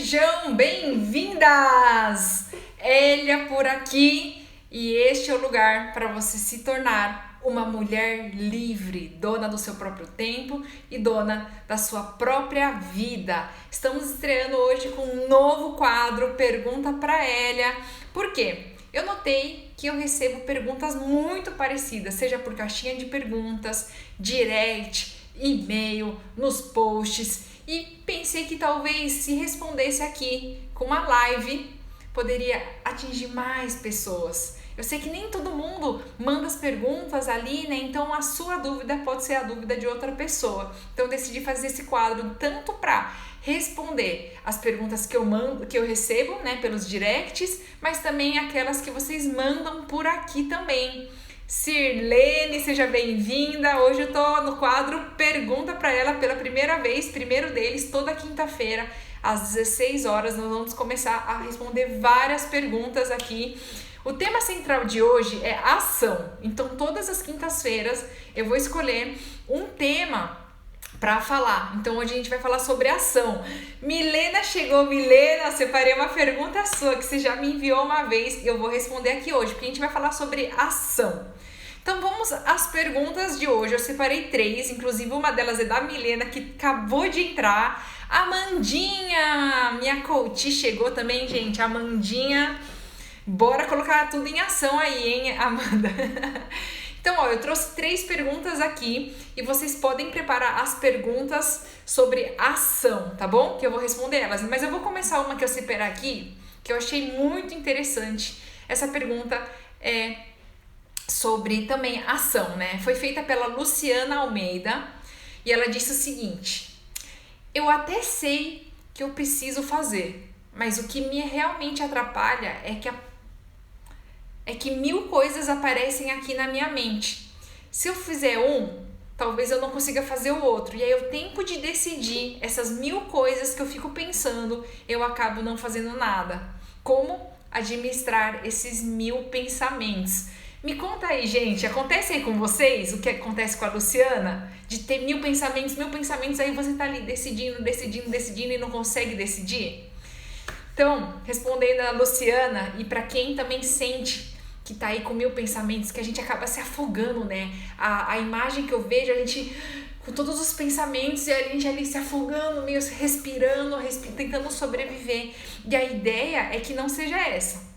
Sejam bem-vindas! Elia por aqui e este é o lugar para você se tornar uma mulher livre, dona do seu próprio tempo e dona da sua própria vida. Estamos estreando hoje com um novo quadro, Pergunta para Elia. Por quê? Eu notei que eu recebo perguntas muito parecidas, seja por caixinha de perguntas, direct, e-mail, nos posts, e pensei que talvez se respondesse aqui com uma live poderia atingir mais pessoas. Eu sei que nem todo mundo manda as perguntas ali, né? Então a sua dúvida pode ser a dúvida de outra pessoa. Então eu decidi fazer esse quadro tanto para responder as perguntas que eu mando, que eu recebo, né, pelos directs, mas também aquelas que vocês mandam por aqui também. Sirlene, seja bem-vinda. Hoje eu tô no quadro Pergunta para Ela pela primeira vez, primeiro deles, toda quinta-feira, às 16 horas, nós vamos começar a responder várias perguntas aqui. O tema central de hoje é ação. Então, todas as quintas-feiras eu vou escolher um tema para falar. Então, hoje a gente vai falar sobre ação. Milena chegou. Milena, separei uma pergunta sua que você já me enviou uma vez e eu vou responder aqui hoje, porque a gente vai falar sobre ação. Então vamos às perguntas de hoje. Eu separei 3, inclusive uma delas é da Milena, que acabou de entrar. Amandinha, minha coach, chegou também, gente. Amandinha, bora colocar tudo em ação aí, hein, Amanda? Então, ó, eu trouxe 3 perguntas aqui e vocês podem preparar as perguntas sobre ação, tá bom? Que eu vou responder elas. Mas eu vou começar uma que eu separei aqui, que eu achei muito interessante. Essa pergunta é sobre também ação, né? Foi feita pela Luciana Almeida e ela disse o seguinte: eu até sei que eu preciso fazer, mas o que me realmente atrapalha é que 1000 coisas aparecem aqui na minha mente. Se eu fizer um, talvez eu não consiga fazer o outro. E aí o tempo de decidir essas 1000 coisas que eu fico pensando, eu acabo não fazendo nada. Como administrar esses 1000 pensamentos? Me conta aí, gente, acontece aí com vocês o que acontece com a Luciana? De ter 1000 pensamentos, aí você tá ali decidindo e não consegue decidir? Então, respondendo a Luciana, e para quem também sente que tá aí com 1000 pensamentos, que a gente acaba se afogando, né? A imagem que eu vejo, a gente com todos os pensamentos e a gente ali se afogando, meio respirando, tentando sobreviver. E a ideia é que não seja essa.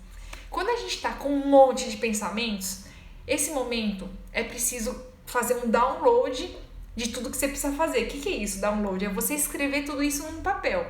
Quando a gente tá com um monte de pensamentos, esse momento é preciso fazer um download de tudo que você precisa fazer. O que é isso, download? É você escrever tudo isso num papel.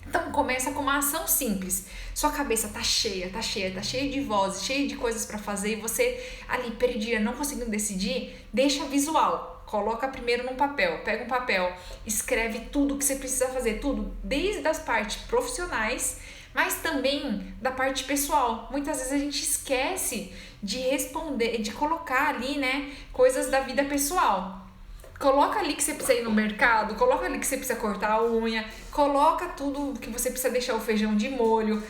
Então começa com uma ação simples. Sua cabeça tá cheia de vozes, cheia de coisas para fazer e você ali perdida, não conseguindo decidir, deixa visual. Coloca primeiro num papel, pega um papel, escreve tudo que você precisa fazer, tudo, desde as partes profissionais, mas também da parte pessoal. Muitas vezes a gente esquece de responder, de colocar ali, né, coisas da vida pessoal. Coloca ali que você precisa ir no mercado, coloca ali que você precisa cortar a unha, coloca tudo que você precisa deixar o feijão de molho,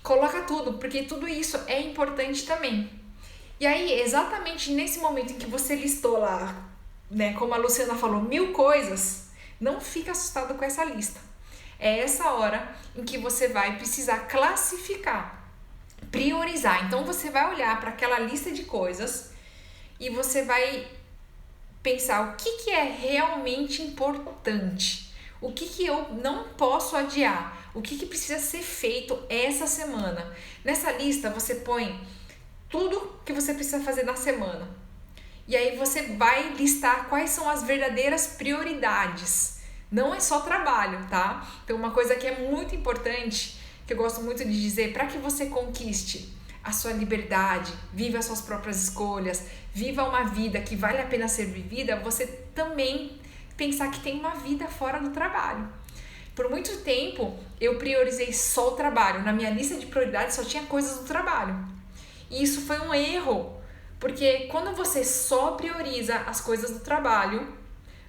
coloca tudo, porque tudo isso é importante também. E aí, exatamente nesse momento em que você listou lá, né, como a Luciana falou, 1000 coisas, não fica assustado com essa lista. É essa hora em que você vai precisar classificar, priorizar. Então você vai olhar para aquela lista de coisas e você vai pensar o que é realmente importante, o que eu não posso adiar, o que precisa ser feito essa semana. Nessa lista você põe tudo que você precisa fazer na semana. E aí você vai listar quais são as verdadeiras prioridades. Não é só trabalho, tá? Então uma coisa que é muito importante, que eu gosto muito de dizer, para que você conquiste a sua liberdade, viva as suas próprias escolhas, viva uma vida que vale a pena ser vivida, você também pensar que tem uma vida fora do trabalho. Por muito tempo eu priorizei só o trabalho, na minha lista de prioridades só tinha coisas do trabalho. E isso foi um erro, porque quando você só prioriza as coisas do trabalho,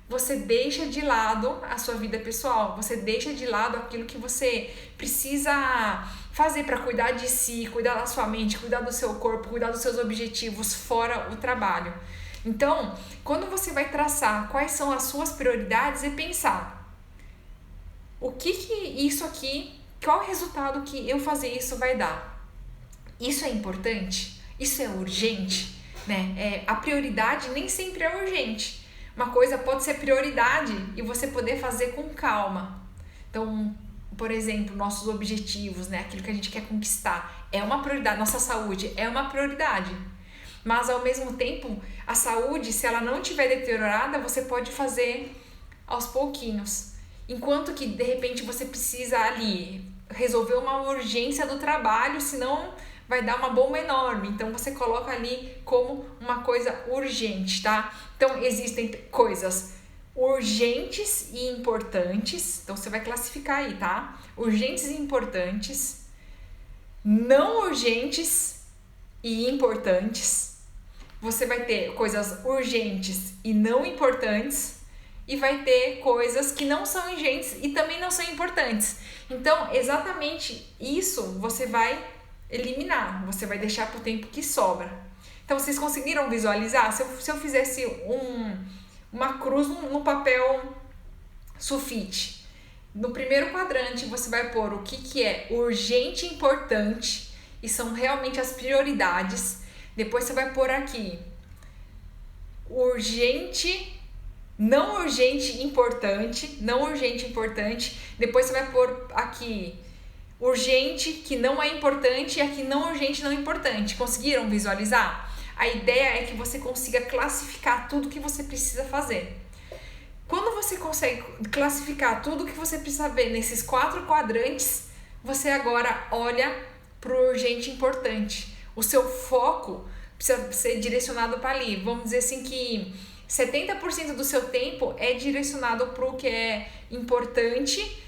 você deixa de lado a sua vida pessoal, você deixa de lado aquilo que você precisa fazer para cuidar de si, cuidar da sua mente, cuidar do seu corpo, cuidar dos seus objetivos fora o trabalho. Então, quando você vai traçar quais são as suas prioridades, é pensar o que isso aqui qual resultado que eu fazer isso vai dar? Isso é importante? Isso é urgente? Né? A prioridade nem sempre é urgente. Uma coisa pode ser prioridade e você poder fazer com calma. Então, por exemplo, nossos objetivos, né? Aquilo que a gente quer conquistar é uma prioridade, nossa saúde é uma prioridade. Mas ao mesmo tempo, a saúde, se ela não estiver deteriorada, você pode fazer aos pouquinhos. Enquanto que de repente você precisa ali resolver uma urgência do trabalho, senão vai dar uma bomba enorme. Então você coloca ali como uma coisa urgente, tá? Então existem coisas urgentes e importantes. Então você vai classificar aí, tá? Urgentes e importantes, não urgentes e importantes. Você vai ter coisas urgentes e não importantes, e vai ter coisas que não são urgentes e também não são importantes. Então, exatamente isso você vai eliminar, você vai deixar para o tempo que sobra. Então, vocês conseguiram visualizar? Se eu fizesse uma cruz no papel sulfite, no primeiro quadrante você vai pôr o que é urgente e importante, e são realmente as prioridades. Depois você vai pôr aqui urgente, não urgente, importante, não urgente, importante. Depois você vai pôr aqui urgente, que não é importante, e aqui não urgente, não importante. Conseguiram visualizar? A ideia é que você consiga classificar tudo que você precisa fazer. Quando você consegue classificar tudo que você precisa ver nesses 4 quadrantes, você agora olha para o urgente e importante. O seu foco precisa ser direcionado para ali. Vamos dizer assim que 70% do seu tempo é direcionado para o que é importante,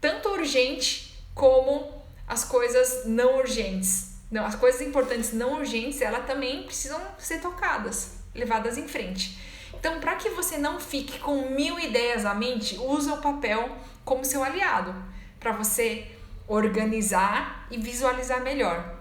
tanto urgente como as coisas não urgentes. Não, as coisas importantes não urgentes, elas também precisam ser tocadas, levadas em frente. Então, para que você não fique com 1000 ideias à mente, usa o papel como seu aliado, para você organizar e visualizar melhor.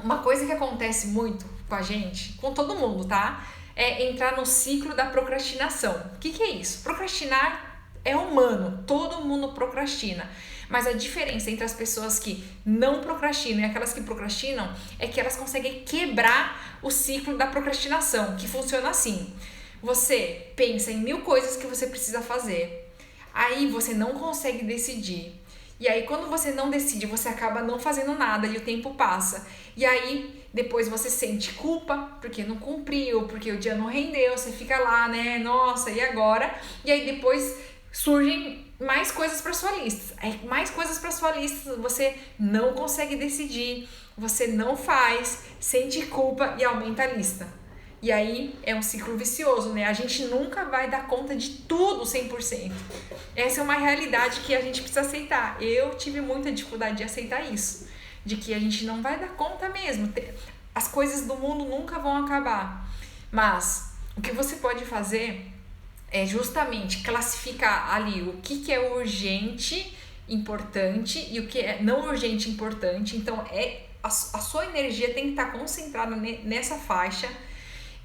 Uma coisa que acontece muito com a gente, com todo mundo, tá? É entrar no ciclo da procrastinação. O que é isso? Procrastinar é humano, todo mundo procrastina. Mas a diferença entre as pessoas que não procrastinam e aquelas que procrastinam é que elas conseguem quebrar o ciclo da procrastinação, que funciona assim. Você pensa em 1000 coisas que você precisa fazer, aí você não consegue decidir. E aí quando você não decide, você acaba não fazendo nada e o tempo passa. E aí depois você sente culpa porque não cumpriu, porque o dia não rendeu, você fica lá, né? Nossa, e agora? E aí depois surgem mais coisas para sua lista. Mais coisas para sua lista, você não consegue decidir, você não faz, sente culpa e aumenta a lista. E aí é um ciclo vicioso, né? A gente nunca vai dar conta de tudo 100%. Essa é uma realidade que a gente precisa aceitar. Eu tive muita dificuldade de aceitar isso, de que a gente não vai dar conta mesmo. As coisas do mundo nunca vão acabar. Mas o que você pode fazer é justamente classificar ali o que é urgente, importante e o que é não urgente, importante. Então, a sua energia tem que estar concentrada nessa faixa.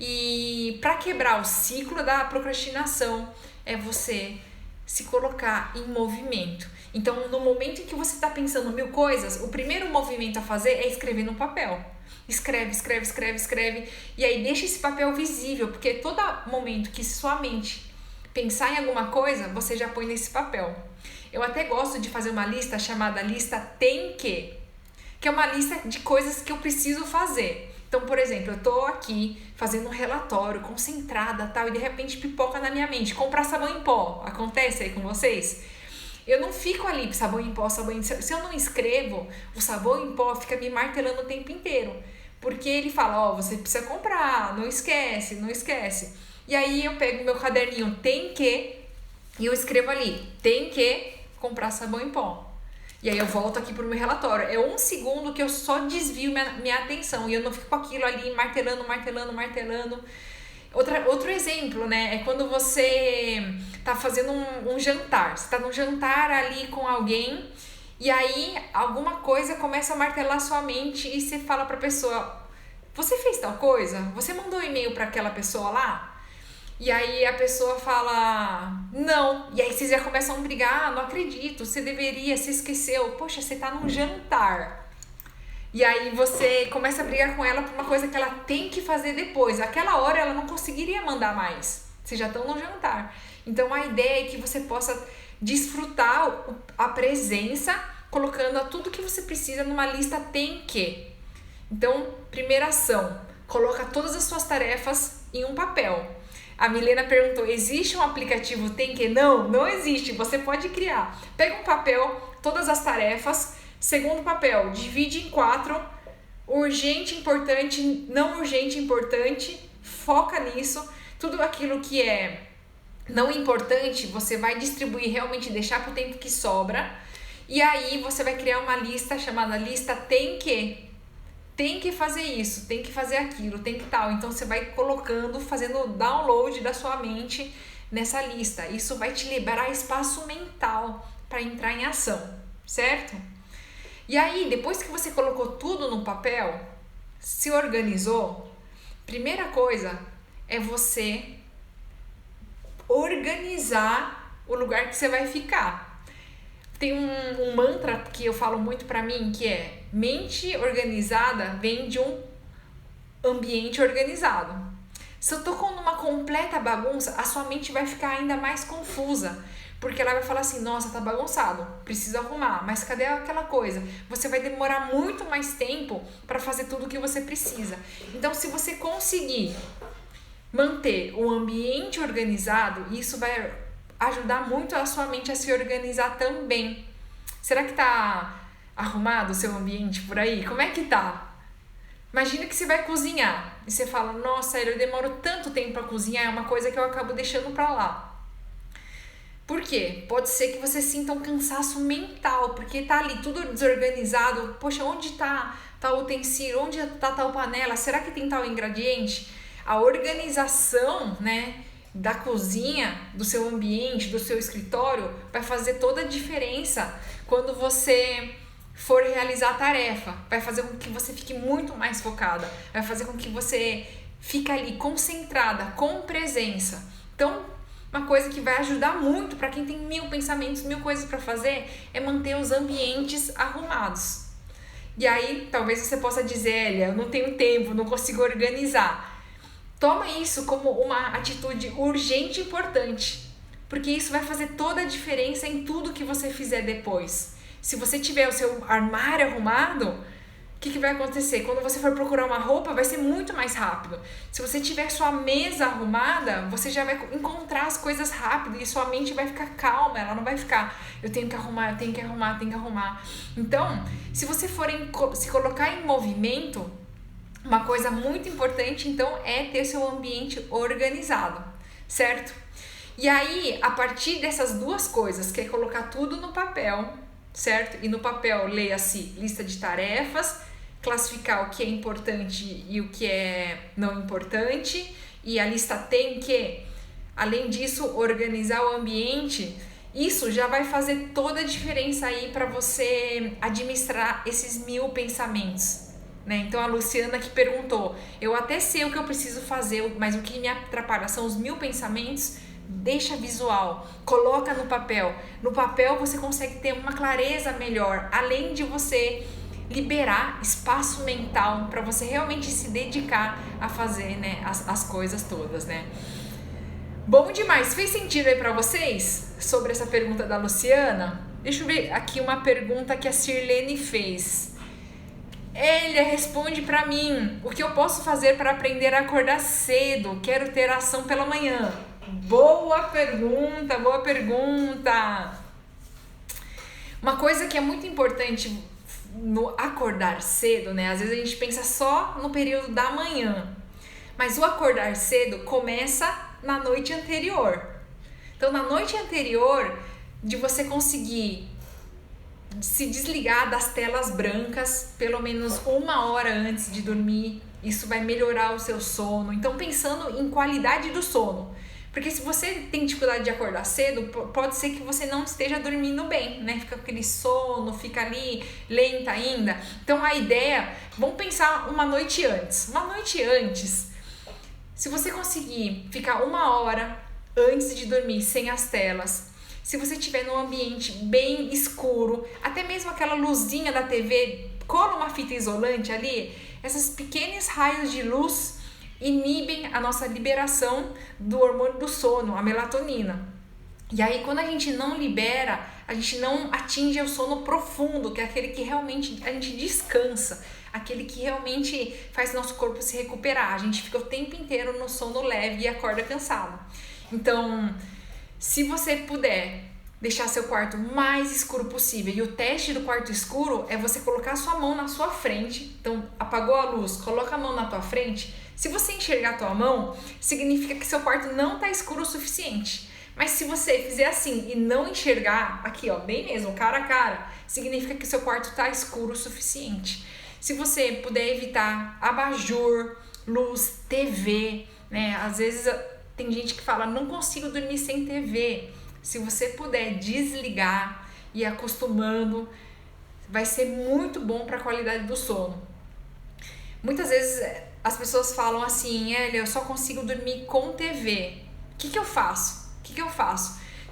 E para quebrar o ciclo da procrastinação, é você se colocar em movimento. Então, no momento em que você está pensando 1000 coisas, o primeiro movimento a fazer é escrever no papel. Escreve, escreve, escreve, escreve. E aí deixa esse papel visível, porque todo momento que sua mente pensar em alguma coisa, você já põe nesse papel. Eu até gosto de fazer uma lista chamada lista tem que é uma lista de coisas que eu preciso fazer. Então, por exemplo, eu tô aqui fazendo um relatório, concentrada, tal, e de repente pipoca na minha mente, comprar sabão em pó. Acontece aí com vocês? Eu não fico ali, sabão em pó, sabão em... Se eu não escrevo, o sabão em pó fica me martelando o tempo inteiro. Porque ele fala, você precisa comprar, não esquece, não esquece. E aí eu pego meu caderninho, tem que, e eu escrevo ali, tem que comprar sabão em pó. E aí eu volto aqui pro meu relatório. É 1 segundo que eu só desvio minha atenção e eu não fico com aquilo ali martelando. Outro exemplo, né? É quando você tá fazendo um jantar. Você tá num jantar ali com alguém e aí alguma coisa começa a martelar sua mente e você fala pra pessoa, você fez tal coisa? Você mandou um e-mail pra aquela pessoa lá? E aí a pessoa fala, não. E aí vocês já começam a brigar, não acredito, você deveria, você esqueceu. Poxa, você tá num jantar. E aí você começa a brigar com ela por uma coisa que ela tem que fazer depois. Aquela hora ela não conseguiria mandar mais. Vocês já estão no jantar. Então a ideia é que você possa desfrutar a presença, colocando tudo que você precisa numa lista tem que. Então, primeira ação, coloca todas as suas tarefas em um papel. A Milena perguntou, existe um aplicativo tem que? Não, não existe, você pode criar. Pega um papel, todas as tarefas. Segundo papel, divide em 4, urgente, importante, não urgente, importante, foca nisso. Tudo aquilo que é não importante, você vai distribuir, realmente deixar para o tempo que sobra. E aí você vai criar uma lista chamada lista tem que. Tem que fazer isso, tem que fazer aquilo, tem que tal. Então você vai colocando, fazendo download da sua mente nessa lista. Isso vai te liberar espaço mental para entrar em ação, certo? E aí, depois que você colocou tudo no papel, se organizou, primeira coisa é você organizar o lugar que você vai ficar. Tem um mantra que eu falo muito pra mim, que é mente organizada vem de um ambiente organizado. Se eu tô com uma completa bagunça, a sua mente vai ficar ainda mais confusa. Porque ela vai falar assim, nossa, tá bagunçado, preciso arrumar, mas cadê aquela coisa? Você vai demorar muito mais tempo para fazer tudo o que você precisa. Então, se você conseguir manter o ambiente organizado, isso vai ajudar muito a sua mente a se organizar também. Será que tá arrumado o seu ambiente por aí? Como é que tá? Imagina que você vai cozinhar e você fala, nossa, eu demoro tanto tempo para cozinhar, é uma coisa que eu acabo deixando para lá. Por quê? Pode ser que você sinta um cansaço mental, porque tá ali tudo desorganizado. Poxa, onde tá tal utensílio? Onde tá tal panela? Será que tem tal ingrediente? A organização, né, da cozinha, do seu ambiente, do seu escritório, vai fazer toda a diferença quando você for realizar a tarefa. Vai fazer com que você fique muito mais focada. Vai fazer com que você fique ali concentrada, com presença. Então, uma coisa que vai ajudar muito para quem tem 1000 pensamentos, 1000 coisas para fazer, é manter os ambientes arrumados. E aí, talvez você possa dizer, Elia, eu não tenho tempo, não consigo organizar. Toma isso como uma atitude urgente e importante, porque isso vai fazer toda a diferença em tudo que você fizer depois. Se você tiver o seu armário arrumado, o que vai acontecer? Quando você for procurar uma roupa, vai ser muito mais rápido. Se você tiver sua mesa arrumada, você já vai encontrar as coisas rápido e sua mente vai ficar calma, ela não vai ficar, eu tenho que arrumar, eu tenho que arrumar, eu tenho que arrumar. Então, se você for se colocar em movimento, uma coisa muito importante, então, é ter seu ambiente organizado, certo? E aí, a partir dessas duas coisas, que é colocar tudo no papel, certo? E no papel, leia-se lista de tarefas, classificar o que é importante e o que é não importante, e a lista tem que, além disso, organizar o ambiente. Isso já vai fazer toda a diferença aí para você administrar esses 1000 pensamentos, né? Então a Luciana que perguntou, eu até sei o que eu preciso fazer, mas o que me atrapalha são os 1000 pensamentos. Deixa visual, coloca no papel. No papel você consegue ter uma clareza melhor, além de você liberar espaço mental para você realmente se dedicar a fazer, né, as coisas todas, né? Bom demais. Fez sentido aí para vocês sobre essa pergunta da Luciana? Deixa eu ver aqui uma pergunta que a Sirlene fez. Ele responde para mim, o que eu posso fazer para aprender a acordar cedo? Quero ter ação pela manhã. Boa pergunta, boa pergunta. Uma coisa que é muito importante no acordar cedo, né? Às vezes a gente pensa só no período da manhã, mas o acordar cedo começa na noite anterior. Então, na noite anterior, de você conseguir se desligar das telas brancas pelo menos 1 hora antes de dormir, isso vai melhorar o seu sono. Então, pensando em qualidade do sono, porque se você tem dificuldade de acordar cedo, pode ser que você não esteja dormindo bem, né? Fica aquele sono, fica ali lenta ainda. Então a ideia, vamos pensar uma noite antes. Uma noite antes, Se você conseguir ficar 1 hora antes de dormir sem as telas, se você estiver num ambiente bem escuro, até mesmo aquela luzinha da TV, cola uma fita isolante ali, esses pequenos raios de luz inibem a nossa liberação do hormônio do sono, a melatonina. E aí, quando a gente não libera, a gente não atinge o sono profundo, que é aquele que realmente a gente descansa, aquele que realmente faz nosso corpo se recuperar. A gente fica o tempo inteiro no sono leve e acorda cansado. Então, se você puder deixar seu quarto mais escuro possível, e o teste do quarto escuro é você colocar a sua mão na sua frente. Então, apagou a luz, coloca a mão na tua frente. Se você enxergar a tua mão, significa que seu quarto não está escuro o suficiente. Mas se você fizer assim e não enxergar, aqui ó, bem mesmo, cara a cara, significa que seu quarto está escuro o suficiente. Se você puder evitar abajur, luz, TV, né? Às vezes tem gente que fala, não consigo dormir sem TV. Se você puder desligar e ir acostumando, vai ser muito bom para a qualidade do sono. Muitas vezes as pessoas falam assim, eu só consigo dormir com TV. O que eu faço?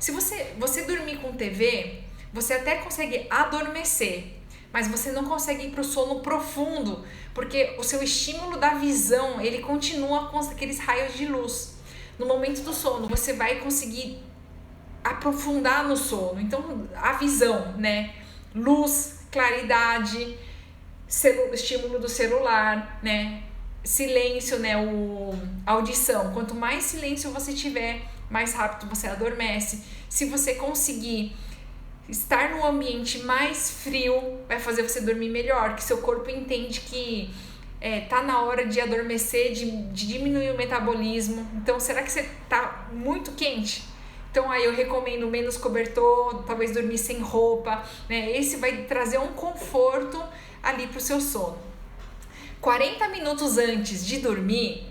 Se você dormir com TV, você até consegue adormecer, mas você não consegue ir para o sono profundo, porque o seu estímulo da visão, ele continua com aqueles raios de luz. No momento do sono, você vai conseguir aprofundar no sono. Então, a visão, né? Luz, claridade, estímulo do celular, né? Silêncio, né? Audição. Quanto mais silêncio você tiver, mais rápido você adormece. Se você conseguir estar num ambiente mais frio, vai fazer você dormir melhor, que seu corpo entende que tá na hora de adormecer, de diminuir o metabolismo. Então, será que você tá muito quente? Então, aí eu recomendo menos cobertor, talvez dormir sem roupa, né? Esse vai trazer um conforto ali pro seu sono. 40 minutos antes de dormir,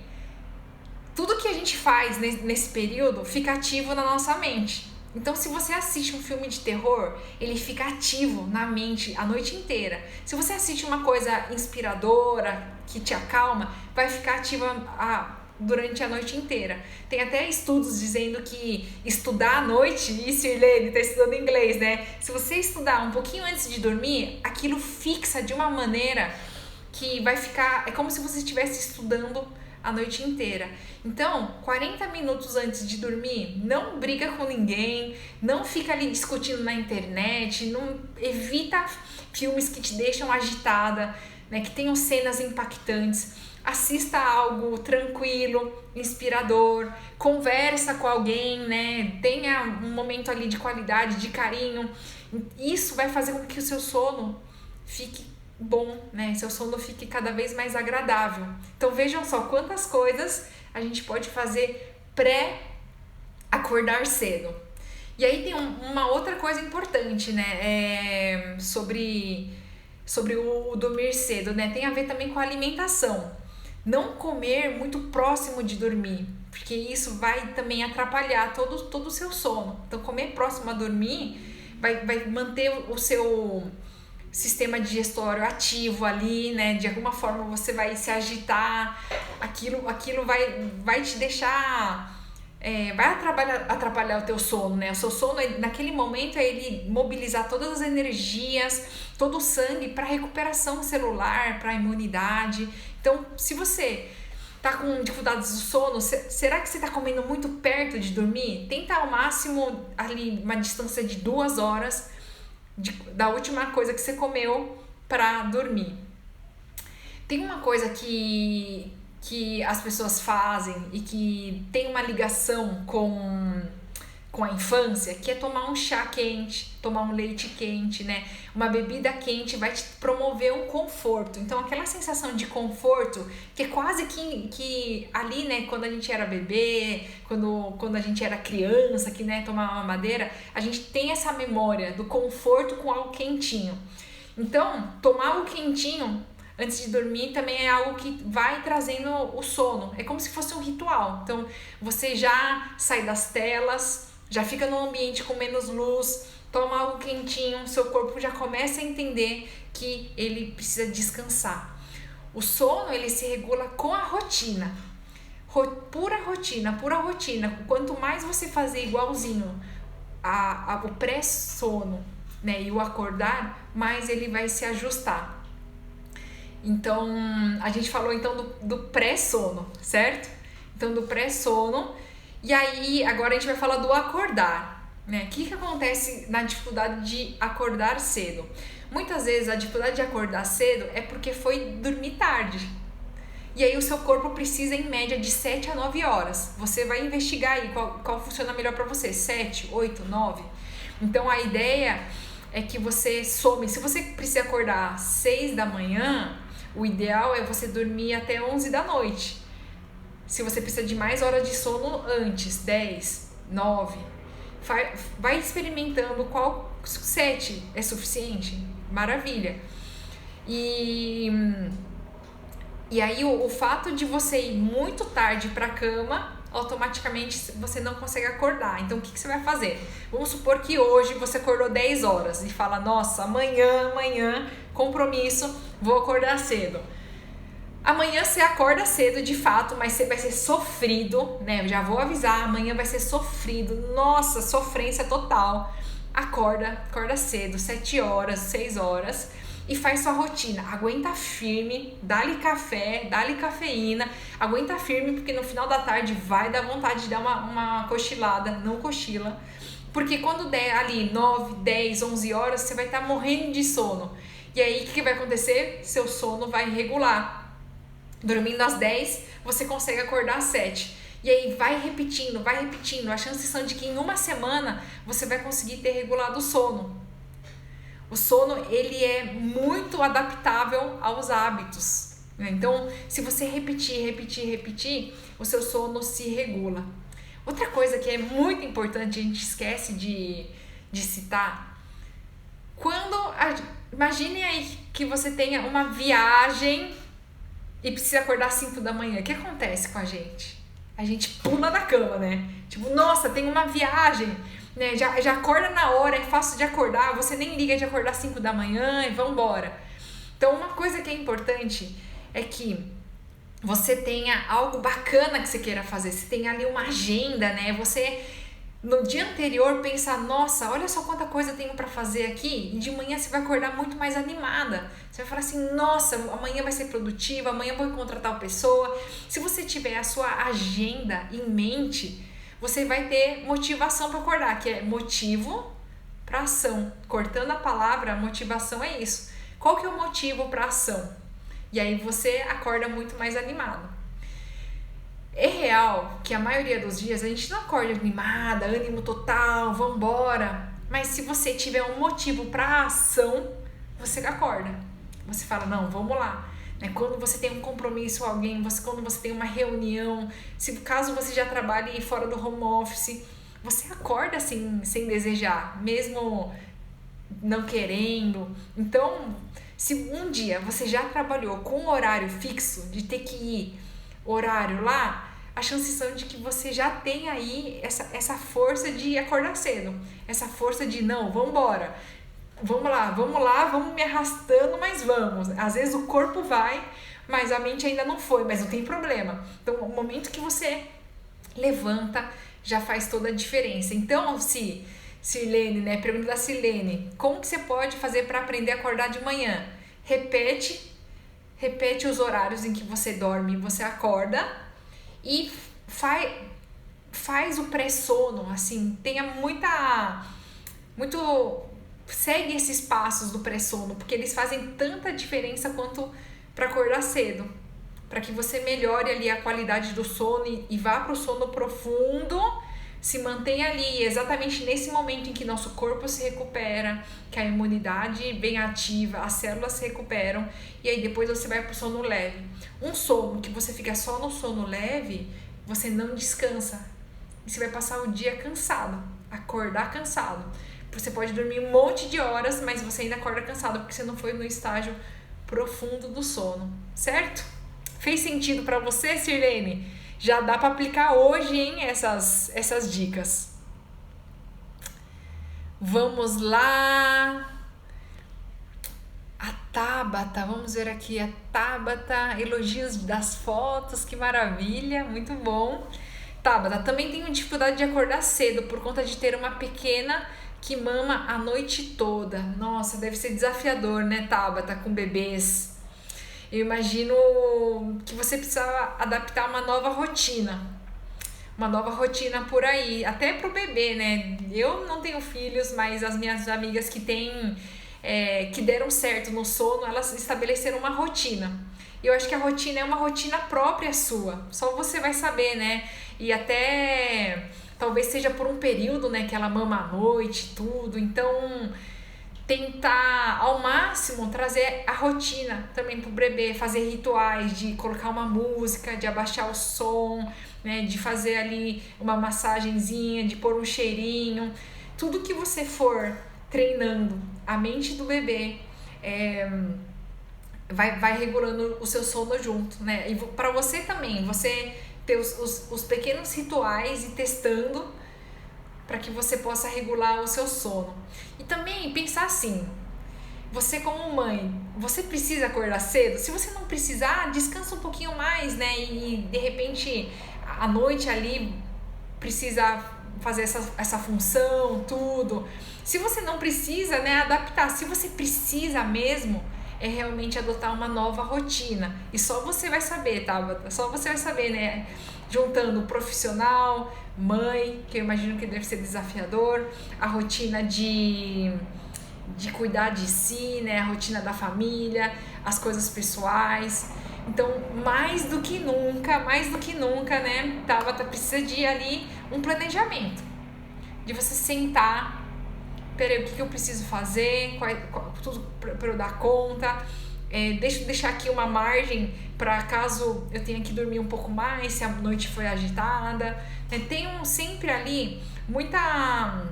tudo que a gente faz nesse período fica ativo na nossa mente. Então, se você assiste um filme de terror, ele fica ativo na mente a noite inteira. Se você assiste uma coisa inspiradora, que te acalma, vai ficar ativa durante a noite inteira. Tem até estudos dizendo que estudar à noite, isso ele está estudando inglês, né? Se você estudar um pouquinho antes de dormir, aquilo fixa de uma maneira que vai ficar... É como se você estivesse estudando a noite inteira. Então, 40 minutos antes de dormir, não briga com ninguém, não fica ali discutindo na internet, não evita filmes que te deixam agitada, né, que tenham cenas impactantes. Assista algo tranquilo, inspirador, conversa com alguém, né, tenha um momento ali de qualidade, de carinho. Isso vai fazer com que o seu sono fique bom, né? Seu sono fique cada vez mais agradável. Então vejam só quantas coisas a gente pode fazer pré-acordar cedo. E aí tem uma outra coisa importante, né? Sobre o dormir cedo, né? Tem a ver também com a alimentação. Não comer muito próximo de dormir, porque isso vai também atrapalhar todo o seu sono. Então comer próximo a dormir vai manter o seu sistema digestório ativo ali, né? De alguma forma você vai se agitar, aquilo vai te deixar... vai atrapalhar o teu sono, né? O seu sono, naquele momento, é ele mobilizar todas as energias, todo o sangue para recuperação celular, para imunidade. Então, se você tá com dificuldades do sono, será que você tá comendo muito perto de dormir? Tenta ao máximo ali uma distância de 2 horas da última coisa que você comeu para dormir. Tem uma coisa que as pessoas fazem e que tem uma ligação com a infância, que é tomar um chá quente, tomar um leite quente, né? Uma bebida quente vai te promover um conforto. Então, aquela sensação de conforto, que é quase que ali, né, quando a gente era bebê, quando a gente era criança, que, né, tomava uma mamadeira, a gente tem essa memória do conforto com algo quentinho. Então, tomar algo quentinho antes de dormir também é algo que vai trazendo o sono. É como se fosse um ritual. Então, você já sai das telas, já fica num ambiente com menos luz, toma algo quentinho, seu corpo já começa a entender que ele precisa descansar. O sono, ele se regula com a rotina. Pura rotina. Quanto mais você fazer igualzinho o pré-sono, né, e o acordar, mais ele vai se ajustar. Então, a gente falou então do pré-sono, certo? Então, do pré-sono. E aí, agora a gente vai falar do acordar, né? O que acontece na dificuldade de acordar cedo? Muitas vezes a dificuldade de acordar cedo é porque foi dormir tarde. E aí o seu corpo precisa, em média, de 7 a 9 horas. Você vai investigar aí qual funciona melhor para você, 7, 8, 9. Então, a ideia é que você some. Se você precisa acordar às 6 da manhã, o ideal é você dormir até 11 da noite. Se você precisa de mais horas de sono antes, 10, 9, vai experimentando qual 7 é suficiente. Maravilha. E aí o fato de você ir muito tarde para a cama, automaticamente você não consegue acordar. Então o que você vai fazer? Vamos supor que hoje você acordou 10 horas e fala, nossa, amanhã, compromisso, vou acordar cedo. Amanhã você acorda cedo de fato, mas você vai ser sofrido, né? Já vou avisar, amanhã vai ser sofrido. Nossa, sofrência total. Acorda cedo, 7 horas, 6 horas e faz sua rotina. Aguenta firme, dá-lhe café, dá-lhe cafeína, aguenta firme porque no final da tarde vai dar vontade de dar uma cochilada, não cochila. Porque quando der ali 9, 10, 11 horas, você vai estar morrendo de sono. E aí o que vai acontecer? Seu sono vai regular. Dormindo às 10, você consegue acordar às 7. E aí vai repetindo. A chance são de que em uma semana você vai conseguir ter regulado o sono. O sono, ele é muito adaptável aos hábitos. Então, se você repetir, o seu sono se regula. Outra coisa que é muito importante, a gente esquece de citar. Imagine aí que você tenha uma viagem e precisa acordar às 5 da manhã. O que acontece com a gente? A gente pula da cama, né? Tipo, nossa, tem uma viagem, né? Já acorda na hora, é fácil de acordar, você nem liga de acordar às 5 da manhã e vambora. Então, uma coisa que é importante é que você tenha algo bacana que você queira fazer. Você tem ali uma agenda, né? Você, no dia anterior, pensa, nossa, olha só quanta coisa eu tenho pra fazer aqui. E de manhã você vai acordar muito mais animada. Você vai falar assim, nossa, amanhã vai ser produtiva, amanhã eu vou encontrar tal pessoa. Se você tiver a sua agenda em mente, você vai ter motivação para acordar, que é motivo para ação. Cortando a palavra, motivação é isso. Qual que é o motivo para ação? E aí você acorda muito mais animado. É real que a maioria dos dias a gente não acorda animada, ânimo total, vambora. Mas se você tiver um motivo para ação, você acorda. Você fala, não, vamos lá. Quando você tem um compromisso com alguém, quando você tem uma reunião, caso você já trabalhe fora do home office, você acorda assim, sem desejar, mesmo não querendo. Então, se um dia você já trabalhou com um horário fixo, de ter que ir horário lá, a chance são de que você já tem aí essa força de acordar cedo, essa força de não, vambora. Vamos lá, vamos me arrastando, mas vamos. Às vezes o corpo vai, mas a mente ainda não foi, mas não tem problema. Então, o momento que você levanta já faz toda a diferença. Então, Sirlene, né? Pergunta da Sirlene, como que você pode fazer para aprender a acordar de manhã? Repete os horários em que você dorme, você acorda e faz o pré-sono, assim, tenha segue esses passos do pré-sono, porque eles fazem tanta diferença quanto para acordar cedo, para que você melhore ali a qualidade do sono e vá para o sono profundo, se mantenha ali exatamente nesse momento em que nosso corpo se recupera, que a imunidade vem ativa, as células se recuperam e aí depois você vai para o sono leve. Um sono que você fica só no sono leve, você não descansa e você vai passar o dia cansado, acordar cansado. Você pode dormir um monte de horas, mas você ainda acorda cansado porque você não foi no estágio profundo do sono, certo? Fez sentido para você, Sirlene? Já dá para aplicar hoje, hein, essas dicas. Vamos lá. A Tabata, vamos ver aqui, a Tabata, elogios das fotos, que maravilha, muito bom. Tabata, também tenho dificuldade de acordar cedo por conta de ter uma pequena que mama a noite toda. Nossa, deve ser desafiador, né, Tabata, com bebês. Eu imagino que você precisa adaptar uma nova rotina por aí, até pro bebê, né? Eu não tenho filhos, mas as minhas amigas que têm, que deram certo no sono, elas estabeleceram uma rotina. E eu acho que a rotina é uma rotina própria sua, só você vai saber, né? E até talvez seja por um período, né, que ela mama à noite, tudo. Então, tentar ao máximo trazer a rotina também pro bebê, fazer rituais de colocar uma música, de abaixar o som, né, de fazer ali uma massagenzinha, de pôr um cheirinho, tudo que você for treinando a mente do bebê, vai regulando o seu sono junto, né? E para você também, você ter os pequenos rituais e testando para que você possa regular o seu sono. E também pensar assim, você como mãe, você precisa acordar cedo? Se você não precisar, descansa um pouquinho mais, né? E de repente, à noite ali, precisa fazer essa função, tudo. Se você não precisa, né, adaptar. Se você precisa mesmo, é realmente adotar uma nova rotina. E só você vai saber, Tabata? Só você vai saber, né? Juntando o profissional, mãe, que eu imagino que deve ser desafiador, a rotina de cuidar de si, né? A rotina da família, as coisas pessoais. Então, mais do que nunca, né? Tabata precisa de ali um planejamento. De você sentar, peraí, o que eu preciso fazer, tudo para eu dar conta. Deixa eu deixar aqui uma margem para caso eu tenha que dormir um pouco mais, se a noite foi agitada. Tenham sempre ali muita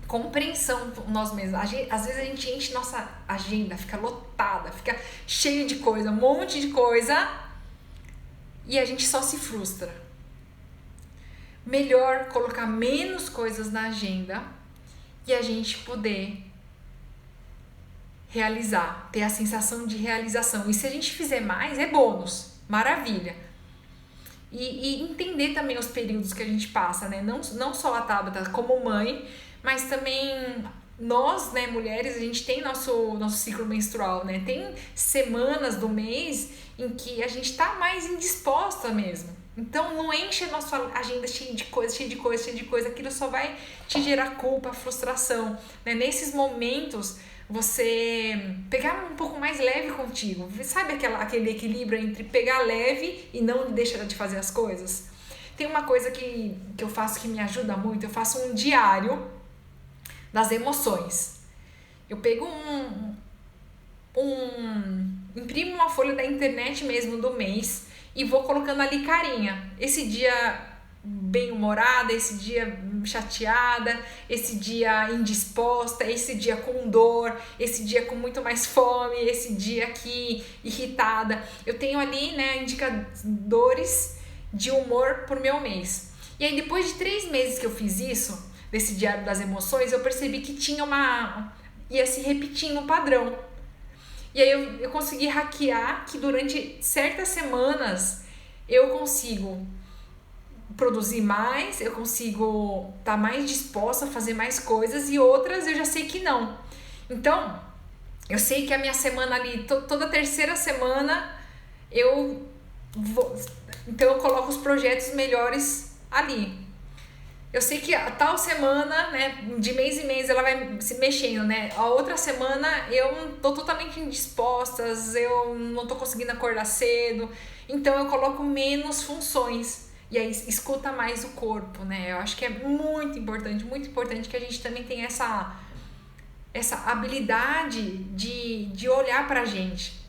compreensão por nós mesmos. Às vezes a gente enche nossa agenda, fica lotada, fica cheio de coisa, um monte de coisa, e a gente só se frustra. Melhor colocar menos coisas na agenda e a gente poder realizar, ter a sensação de realização. E se a gente fizer mais, é bônus, maravilha. E entender também os períodos que a gente passa, né? Não só a Tabata como mãe, mas também nós, né, mulheres, a gente tem nosso ciclo menstrual, né? Tem semanas do mês em que a gente tá mais indisposta mesmo. Então não enche a nossa agenda cheia de coisa, aquilo só vai te gerar culpa, frustração, né? Nesses momentos, você pegar um pouco mais leve contigo, sabe aquele equilíbrio entre pegar leve e não deixar de fazer as coisas? Tem uma coisa que eu faço que me ajuda muito, eu faço um diário das emoções. Eu pego imprimo uma folha da internet mesmo do mês e vou colocando ali carinha. Esse dia bem-humorada, esse dia chateada, esse dia indisposta, esse dia com dor, esse dia com muito mais fome, esse dia aqui irritada. Eu tenho ali, né, indicadores de humor por meu mês. E aí depois de 3 meses que eu fiz isso, desse diário das emoções, eu percebi que ia se repetindo um padrão. E aí eu consegui hackear que durante certas semanas eu consigo produzir mais, eu consigo estar mais disposta a fazer mais coisas, e outras eu já sei que não. Então, eu sei que a minha semana ali, toda terceira semana, então eu coloco os projetos melhores ali. Eu sei que a tal semana, né, de mês em mês ela vai se mexendo, né? A outra semana eu tô totalmente indisposta, eu não tô conseguindo acordar cedo, então eu coloco menos funções. E aí escuta mais o corpo, né? Eu acho que é muito importante que a gente também tenha essa habilidade de olhar pra gente.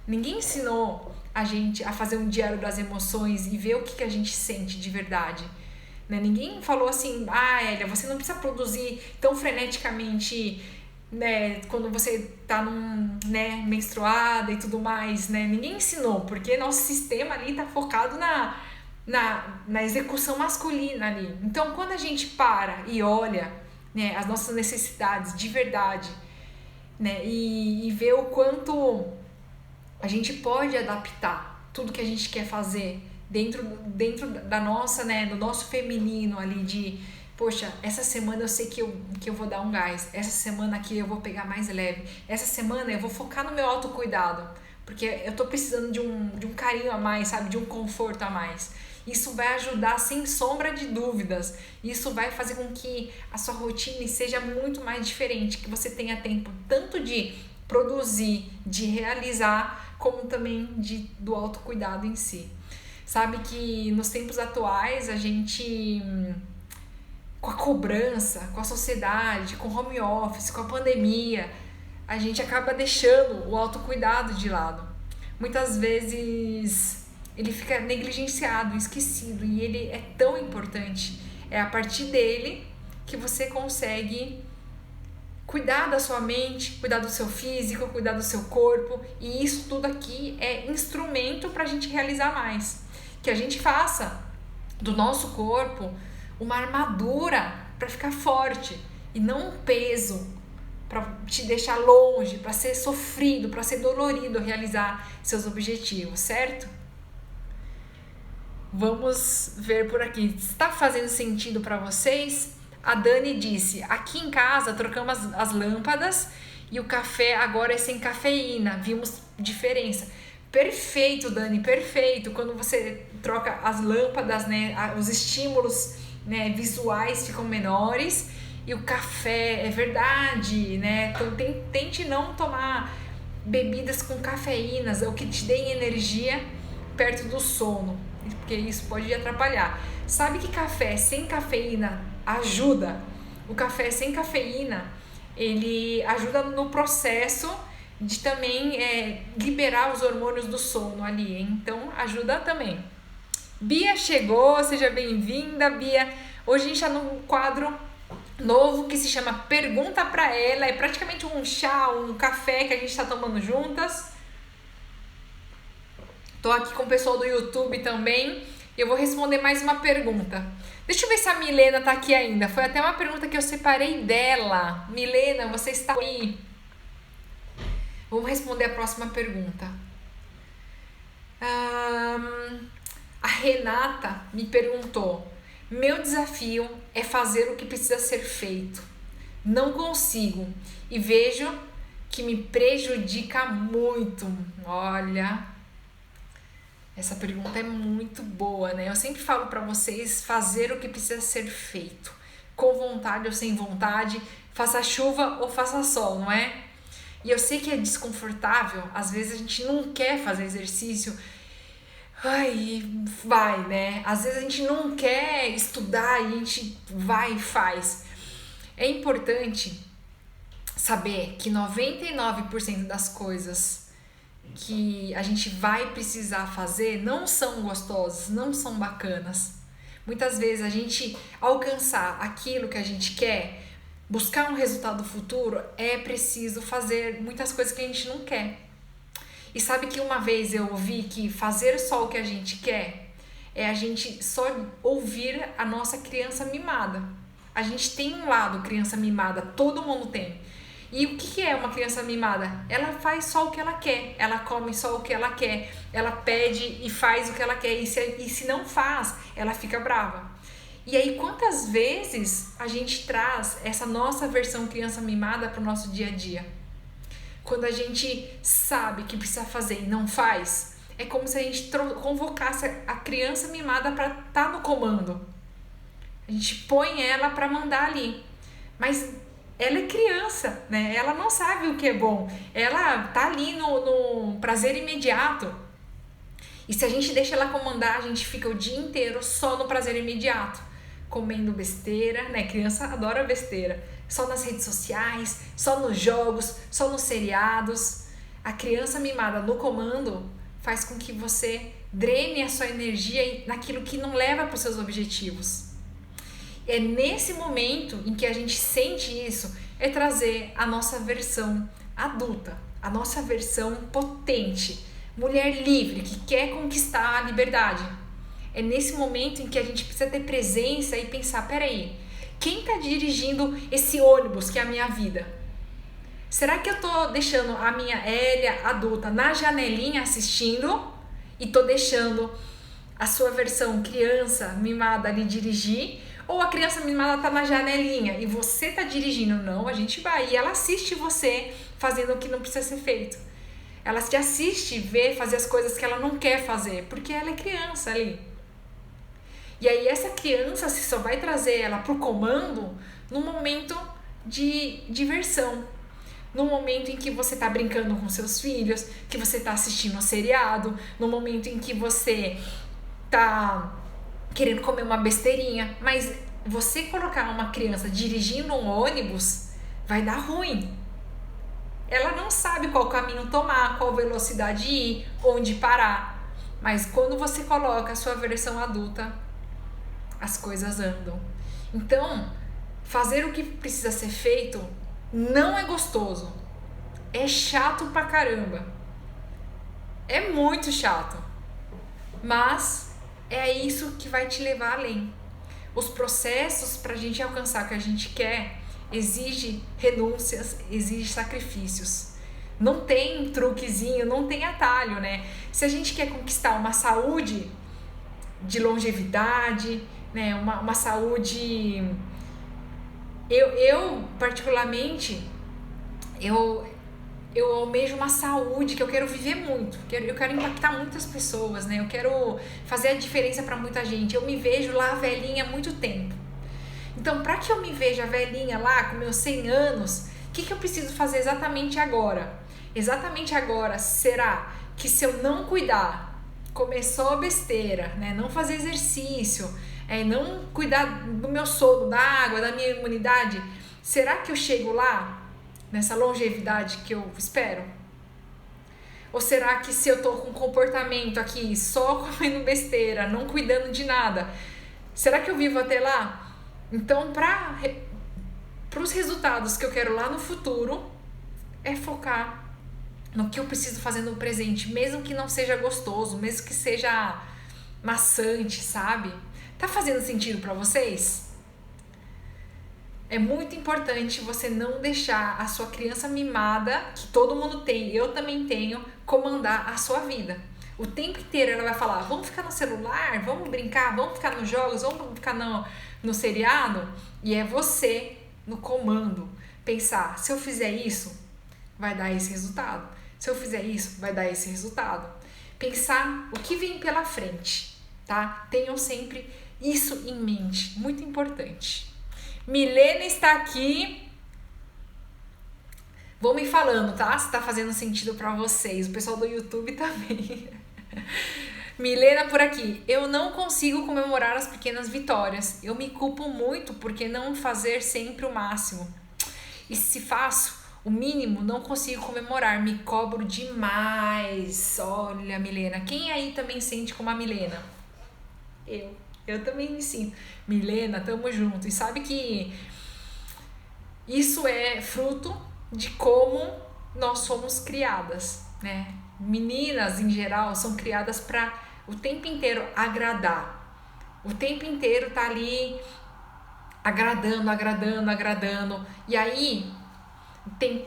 Ninguém ensinou a gente a fazer um diário das emoções e ver o que a gente sente de verdade. Né? Ninguém falou assim, Elia, você não precisa produzir tão freneticamente, né, quando você tá né, menstruada e tudo mais, né? Ninguém ensinou, porque nosso sistema ali tá focado na execução masculina ali. Então, quando a gente para e olha, né, as nossas necessidades de verdade, né? E ver o quanto a gente pode adaptar tudo que a gente quer fazer dentro da nossa, né, do nosso feminino ali de, poxa, essa semana eu sei que eu vou dar um gás, essa semana aqui eu vou pegar mais leve, essa semana eu vou focar no meu autocuidado, porque eu tô precisando de um carinho a mais, sabe, de um conforto a mais. Isso vai ajudar sem sombra de dúvidas, isso vai fazer com que a sua rotina seja muito mais diferente, que você tenha tempo tanto de produzir, de realizar, como também do autocuidado em si. Sabe que nos tempos atuais a gente, com a cobrança, com a sociedade, com o home office, com a pandemia, a gente acaba deixando o autocuidado de lado. Muitas vezes ele fica negligenciado, esquecido, e ele é tão importante. É a partir dele que você consegue cuidar da sua mente, cuidar do seu físico, cuidar do seu corpo, e isso tudo aqui é instrumento para a gente realizar mais. Que a gente faça do nosso corpo uma armadura para ficar forte e não um peso para te deixar longe, para ser sofrido, para ser dolorido realizar seus objetivos, certo? Vamos ver por aqui. Está fazendo sentido para vocês? A Dani disse: aqui em casa trocamos as lâmpadas e o café agora é sem cafeína. Vimos diferença. Perfeito, Dani, perfeito. Quando você troca as lâmpadas, né, os estímulos, né, visuais ficam menores e o café, é verdade, né? Então tente não tomar bebidas com cafeínas, ou que te deem energia perto do sono, porque isso pode atrapalhar. Sabe que café sem cafeína ajuda? O café sem cafeína, ele ajuda no processo de também liberar os hormônios do sono ali, hein? Então ajuda também. Bia chegou, seja bem-vinda, Bia. Hoje a gente está num quadro novo que se chama Pergunta Pra Ela. É praticamente um chá, um café que a gente está tomando juntas. Tô aqui com o pessoal do YouTube também. Eu vou responder mais uma pergunta. Deixa eu ver se a Milena tá aqui ainda. Foi até uma pergunta que eu separei dela. Milena, você está aí? Vamos responder a próxima pergunta. A Renata me perguntou: meu desafio é fazer o que precisa ser feito. Não consigo e vejo que me prejudica muito. Olha, essa pergunta é muito boa, né? Eu sempre falo para vocês fazer o que precisa ser feito, com vontade ou sem vontade, faça chuva ou faça sol, não é? E eu sei que é desconfortável, às vezes a gente não quer fazer exercício, vai, né? Às vezes a gente não quer estudar e a gente vai e faz. É importante saber que 99% das coisas que a gente vai precisar fazer não são gostosas, não são bacanas. Muitas vezes a gente alcançar aquilo que a gente quer, buscar um resultado futuro, é preciso fazer muitas coisas que a gente não quer. E sabe que uma vez eu ouvi que fazer só o que a gente quer é a gente só ouvir a nossa criança mimada. A gente tem um lado criança mimada, todo mundo tem. E o que é uma criança mimada? Ela faz só o que ela quer, ela come só o que ela quer, ela pede e faz o que ela quer, e se não faz, ela fica brava. E aí, quantas vezes a gente traz essa nossa versão criança mimada para o nosso dia a dia? Quando a gente sabe que precisa fazer e não faz, é como se a gente convocasse a criança mimada para estar no comando. A gente põe ela para mandar ali, mas ela é criança, né? Ela não sabe o que é bom, ela tá ali no prazer imediato. E se a gente deixa ela comandar, a gente fica o dia inteiro só no prazer imediato, comendo besteira, né? Criança adora besteira. Só nas redes sociais, só nos jogos, só nos seriados. A criança mimada no comando faz com que você drene a sua energia naquilo que não leva para os seus objetivos. É nesse momento em que a gente sente isso, é trazer a nossa versão adulta, a nossa versão potente, mulher livre, que quer conquistar a liberdade. É nesse momento em que a gente precisa ter presença e pensar, peraí, quem está dirigindo esse ônibus que é a minha vida? Será que eu tô deixando a minha Elia adulta na janelinha assistindo e tô deixando a sua versão criança mimada ali dirigir? Ou a criança mimada tá na janelinha e você tá dirigindo? Não, a gente vai. E ela assiste você fazendo o que não precisa ser feito. Ela te assiste ver fazer as coisas que ela não quer fazer, porque ela é criança ali. E aí essa criança você só vai trazer ela pro comando no momento de diversão. No momento em que você tá brincando com seus filhos, que você tá assistindo um seriado, no momento em que você tá querendo comer uma besteirinha. Mas você colocar uma criança dirigindo um ônibus vai dar ruim. Ela não sabe qual caminho tomar, qual velocidade ir, onde parar. Mas quando você coloca a sua versão adulta, as coisas andam. Então, fazer o que precisa ser feito não é gostoso. É chato pra caramba. É muito chato. Mas é isso que vai te levar além. Os processos pra gente alcançar o que a gente quer exige renúncias, exige sacrifícios. Não tem truquezinho, não tem atalho, né? Se a gente quer conquistar uma saúde de longevidade, né? Uma saúde... Eu particularmente, eu almejo uma saúde que eu quero viver muito, eu quero impactar muitas pessoas, né? Eu quero fazer a diferença para muita gente. Eu me vejo lá velhinha há muito tempo. Então, para que eu me veja velhinha lá com meus 100 anos, o que eu preciso fazer exatamente agora? Exatamente agora, será que se eu não cuidar, comer só besteira, né? Não fazer exercício, não cuidar do meu sono, da água, da minha imunidade, será que eu chego lá, nessa longevidade que eu espero? Ou será que se eu tô com um comportamento aqui, só comendo besteira, não cuidando de nada, será que eu vivo até lá? Então, para os resultados que eu quero lá no futuro, é focar no que eu preciso fazer no presente, mesmo que não seja gostoso, mesmo que seja maçante, sabe? Tá fazendo sentido para vocês? É muito importante você não deixar a sua criança mimada, que todo mundo tem, eu também tenho, comandar a sua vida. O tempo inteiro ela vai falar, vamos ficar no celular, vamos brincar, vamos ficar nos jogos, vamos ficar no seriado. E é você no comando. Pensar, se eu fizer isso, vai dar esse resultado. Se eu fizer isso, vai dar esse resultado. Pensar o que vem pela frente, tá? Tenham sempre isso em mente, muito importante. Milena está aqui. Vão me falando, tá? Se tá fazendo sentido pra vocês. O pessoal do YouTube também. Milena por aqui. Eu não consigo comemorar as pequenas vitórias. Eu me culpo muito porque não fazer sempre o máximo. E se faço o mínimo, não consigo comemorar. Me cobro demais. Olha, Milena. Quem aí também sente como a Milena? Eu também me sinto. Milena, tamo junto. E sabe que isso é fruto de como nós somos criadas, né? Meninas, em geral, são criadas para o tempo inteiro agradar. O tempo inteiro tá ali agradando. E aí,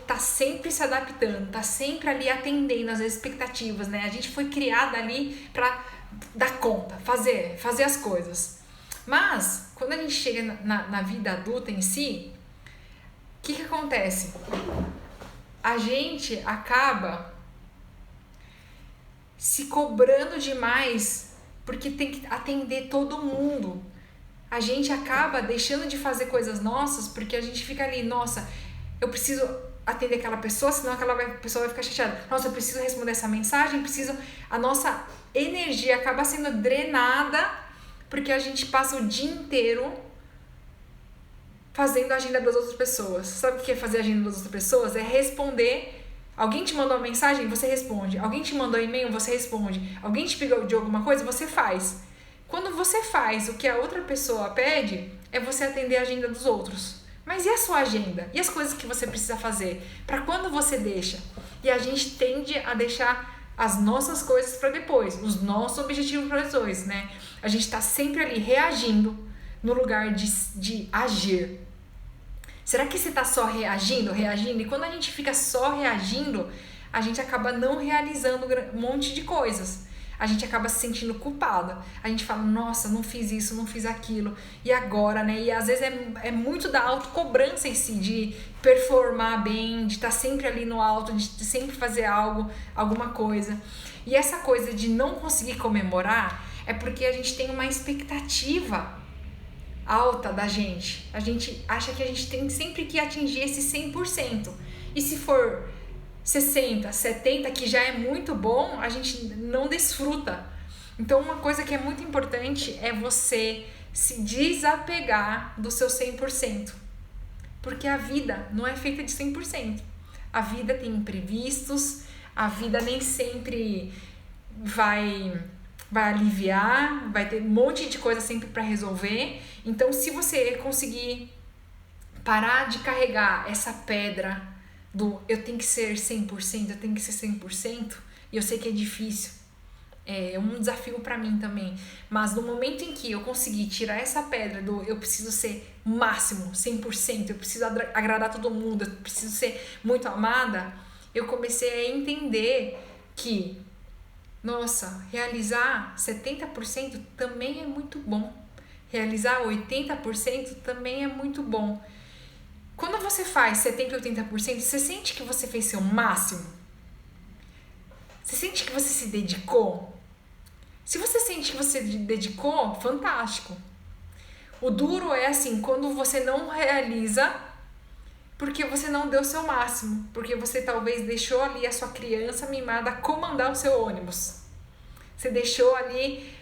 tá sempre se adaptando, tá sempre ali atendendo às expectativas, né? A gente foi criada ali para dar conta, fazer as coisas. Mas, quando a gente chega na vida adulta em si, o que acontece? A gente acaba se cobrando demais porque tem que atender todo mundo. A gente acaba deixando de fazer coisas nossas porque a gente fica ali, nossa, eu preciso atender aquela pessoa, senão aquela pessoa vai ficar chateada. Nossa, eu preciso responder essa mensagem, a nossa energia acaba sendo drenada porque a gente passa o dia inteiro fazendo a agenda das outras pessoas. Sabe o que é fazer a agenda das outras pessoas? É responder. Alguém te mandou uma mensagem, você responde. Alguém te mandou um e-mail, você responde. Alguém te pediu de alguma coisa, você faz. Quando você faz o que a outra pessoa pede, é você atender a agenda dos outros. Mas e a sua agenda? E as coisas que você precisa fazer? Para quando você deixa? E a gente tende a deixar as nossas coisas para depois, os nossos objetivos para depois, né? A gente tá sempre ali reagindo no lugar de agir. Será que você tá só reagindo? E quando a gente fica só reagindo, a gente acaba não realizando um monte de coisas. A gente acaba se sentindo culpada. A gente fala, nossa, não fiz isso, não fiz aquilo. E agora, né? E às vezes é muito da autocobrança em si, de performar bem, de estar sempre ali no alto, de sempre fazer algo, alguma coisa. E essa coisa de não conseguir comemorar é porque a gente tem uma expectativa alta da gente. A gente acha que a gente tem sempre que atingir esse 100%. E se for 60, 70, que já é muito bom, a gente não desfruta. Então uma coisa que é muito importante é você se desapegar do seu 100%. Porque a vida não é feita de 100%. A vida tem imprevistos, a vida nem sempre vai aliviar, vai ter um monte de coisa sempre para resolver. Então, se você conseguir parar de carregar essa pedra do eu tenho que ser 100%, eu tenho que ser 100%, e eu sei que é difícil, é um desafio para mim também, mas no momento em que eu conseguir tirar essa pedra do eu preciso ser máximo, 100%, eu preciso agradar todo mundo, eu preciso ser muito amada, eu comecei a entender que nossa, realizar 70% também é muito bom. Realizar 80% também é muito bom. Quando você faz 70% e 80%, você sente que você fez seu máximo? Você sente que você se dedicou? Se você sente que você se dedicou, fantástico. O duro é assim, quando você não realiza porque você não deu o seu máximo, porque você talvez deixou ali a sua criança mimada comandar o seu ônibus. Você deixou ali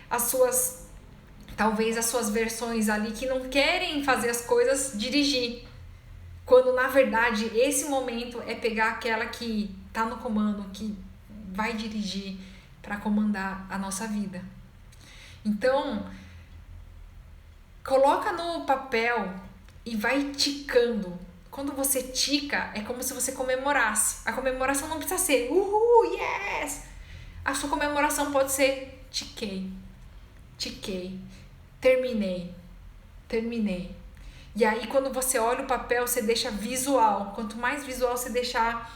talvez as suas versões ali que não querem fazer as coisas dirigir. Quando na verdade esse momento é pegar aquela que tá no comando, que vai dirigir para comandar a nossa vida. Então, coloca no papel e vai ticando. Quando você tica, é como se você comemorasse. A comemoração não precisa ser uhul, yes! A sua comemoração pode ser tiquei, terminei. E aí quando você olha o papel, você deixa visual. Quanto mais visual você deixar,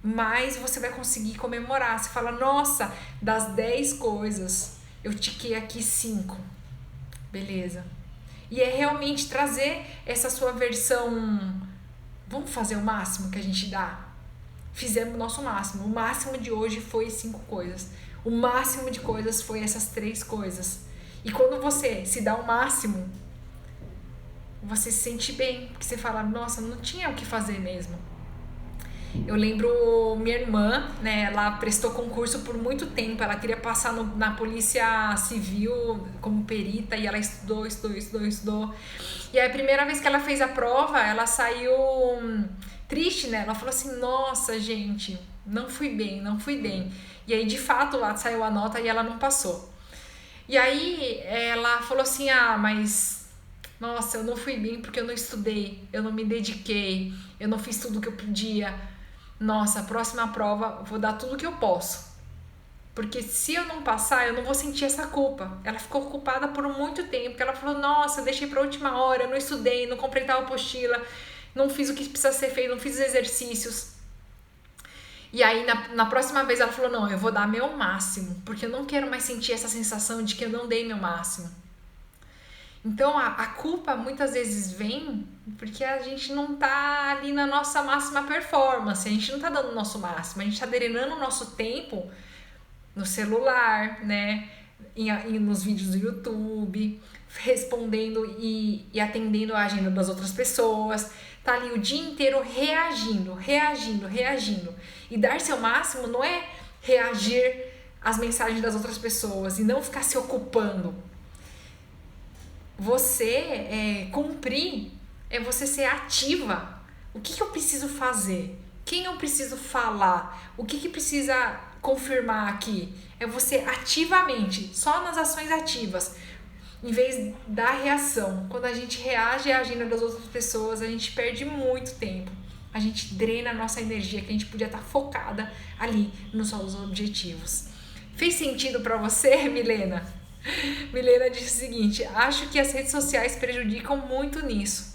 mais você vai conseguir comemorar. Você fala, nossa, das 10 coisas, eu tiquei aqui 5. Beleza. E é realmente trazer essa sua versão. Vamos fazer o máximo que a gente dá? Fizemos o nosso máximo. O máximo de hoje foi 5 coisas. O máximo de coisas foi essas 3 coisas. E quando você se dá o máximo, você se sente bem. Porque você fala, nossa, não tinha o que fazer mesmo. Eu lembro minha irmã, né? Ela prestou concurso por muito tempo. Ela queria passar na Polícia Civil como perita. E ela estudou. E aí a primeira vez que ela fez a prova, ela saiu triste, né? Ela falou assim, nossa, gente, não fui bem. E aí, de fato, lá saiu a nota e ela não passou. E aí, ela falou assim, mas, nossa, eu não fui bem porque eu não estudei, eu não me dediquei, eu não fiz tudo que eu podia. Nossa, a próxima prova, eu vou dar tudo que eu posso. Porque se eu não passar, eu não vou sentir essa culpa. Ela ficou culpada por muito tempo, porque ela falou, nossa, eu deixei pra última hora, eu não estudei, não comprei tal apostila, não fiz o que precisa ser feito, não fiz os exercícios. E aí, na próxima vez, ela falou, não, eu vou dar meu máximo, porque eu não quero mais sentir essa sensação de que eu não dei meu máximo. Então, a culpa muitas vezes vem porque a gente não tá ali na nossa máxima performance, a gente não tá dando o nosso máximo, a gente tá drenando o nosso tempo no celular, né, nos vídeos do YouTube, respondendo e atendendo a agenda das outras pessoas, tá ali o dia inteiro reagindo. E dar seu máximo não é reagir às mensagens das outras pessoas e não ficar se ocupando. Você cumprir é você ser ativa. O que eu preciso fazer? Quem eu preciso falar? O que precisa confirmar aqui? É você ativamente, só nas ações ativas, em vez da reação. Quando a gente reage à agenda das outras pessoas, a gente perde muito tempo. A gente drena a nossa energia, que a gente podia estar focada ali nos nossos objetivos. Fez sentido para você, Milena? Milena disse o seguinte, acho que as redes sociais prejudicam muito nisso.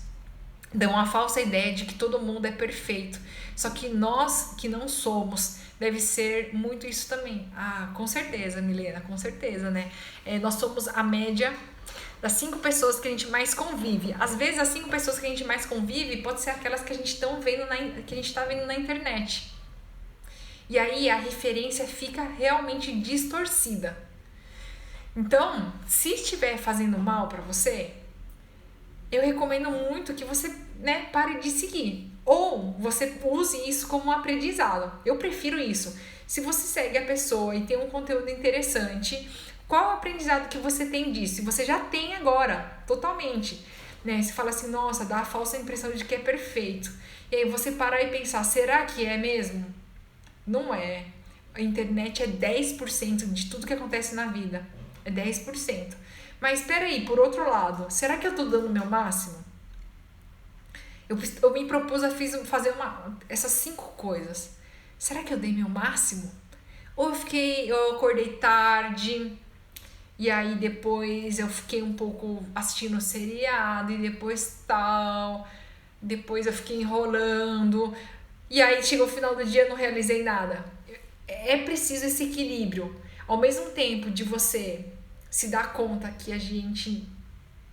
dão a falsa ideia de que todo mundo é perfeito. Só que nós que não somos, deve ser muito isso também. Ah, com certeza, Milena, com certeza, né? Nós somos a média das 5 pessoas que a gente mais convive. Às vezes as 5 pessoas que a gente mais convive pode ser aquelas que a gente tá vendo na internet. E aí a referência fica realmente distorcida. Então, se estiver fazendo mal para você, eu recomendo muito que você, né, pare de seguir. Ou você use isso como um aprendizado. Eu prefiro isso. Se você segue a pessoa e tem um conteúdo interessante, qual é o aprendizado que você tem disso? Você já tem agora, totalmente. Né? Você fala assim, nossa, dá a falsa impressão de que é perfeito. E aí você parar e pensar, será que é mesmo? Não é. A internet é 10% de tudo que acontece na vida. É 10%. Mas espera aí, por outro lado, será que eu tô dando o meu máximo? Eu me propus a fazer essas 5 coisas. Será que eu dei meu máximo? Ou eu acordei tarde, e aí depois eu fiquei um pouco assistindo seriado, e depois tal, depois eu fiquei enrolando, e aí chegou o final do dia e não realizei nada. É preciso esse equilíbrio. Ao mesmo tempo de você se dar conta que a gente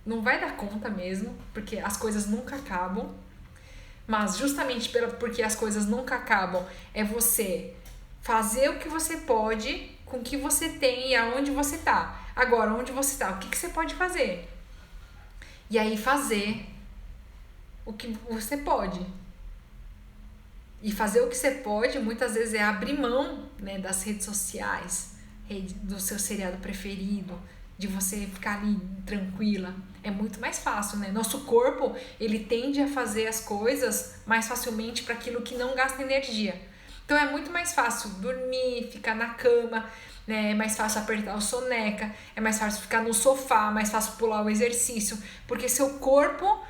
não vai dar conta mesmo, porque as coisas nunca acabam, mas justamente porque as coisas nunca acabam, é você fazer o que você pode com o que você tem e aonde você tá. Agora, onde você tá, o que você pode fazer? E aí fazer o que você pode. E fazer o que você pode, muitas vezes, é abrir mão, né, das redes sociais, do seu seriado preferido, de você ficar ali tranquila. É muito mais fácil, né? Nosso corpo, ele tende a fazer as coisas mais facilmente para aquilo que não gasta energia. Então é muito mais fácil dormir, ficar na cama, né? É mais fácil apertar o soneca, é mais fácil ficar no sofá, mais fácil pular o exercício, porque seu corpo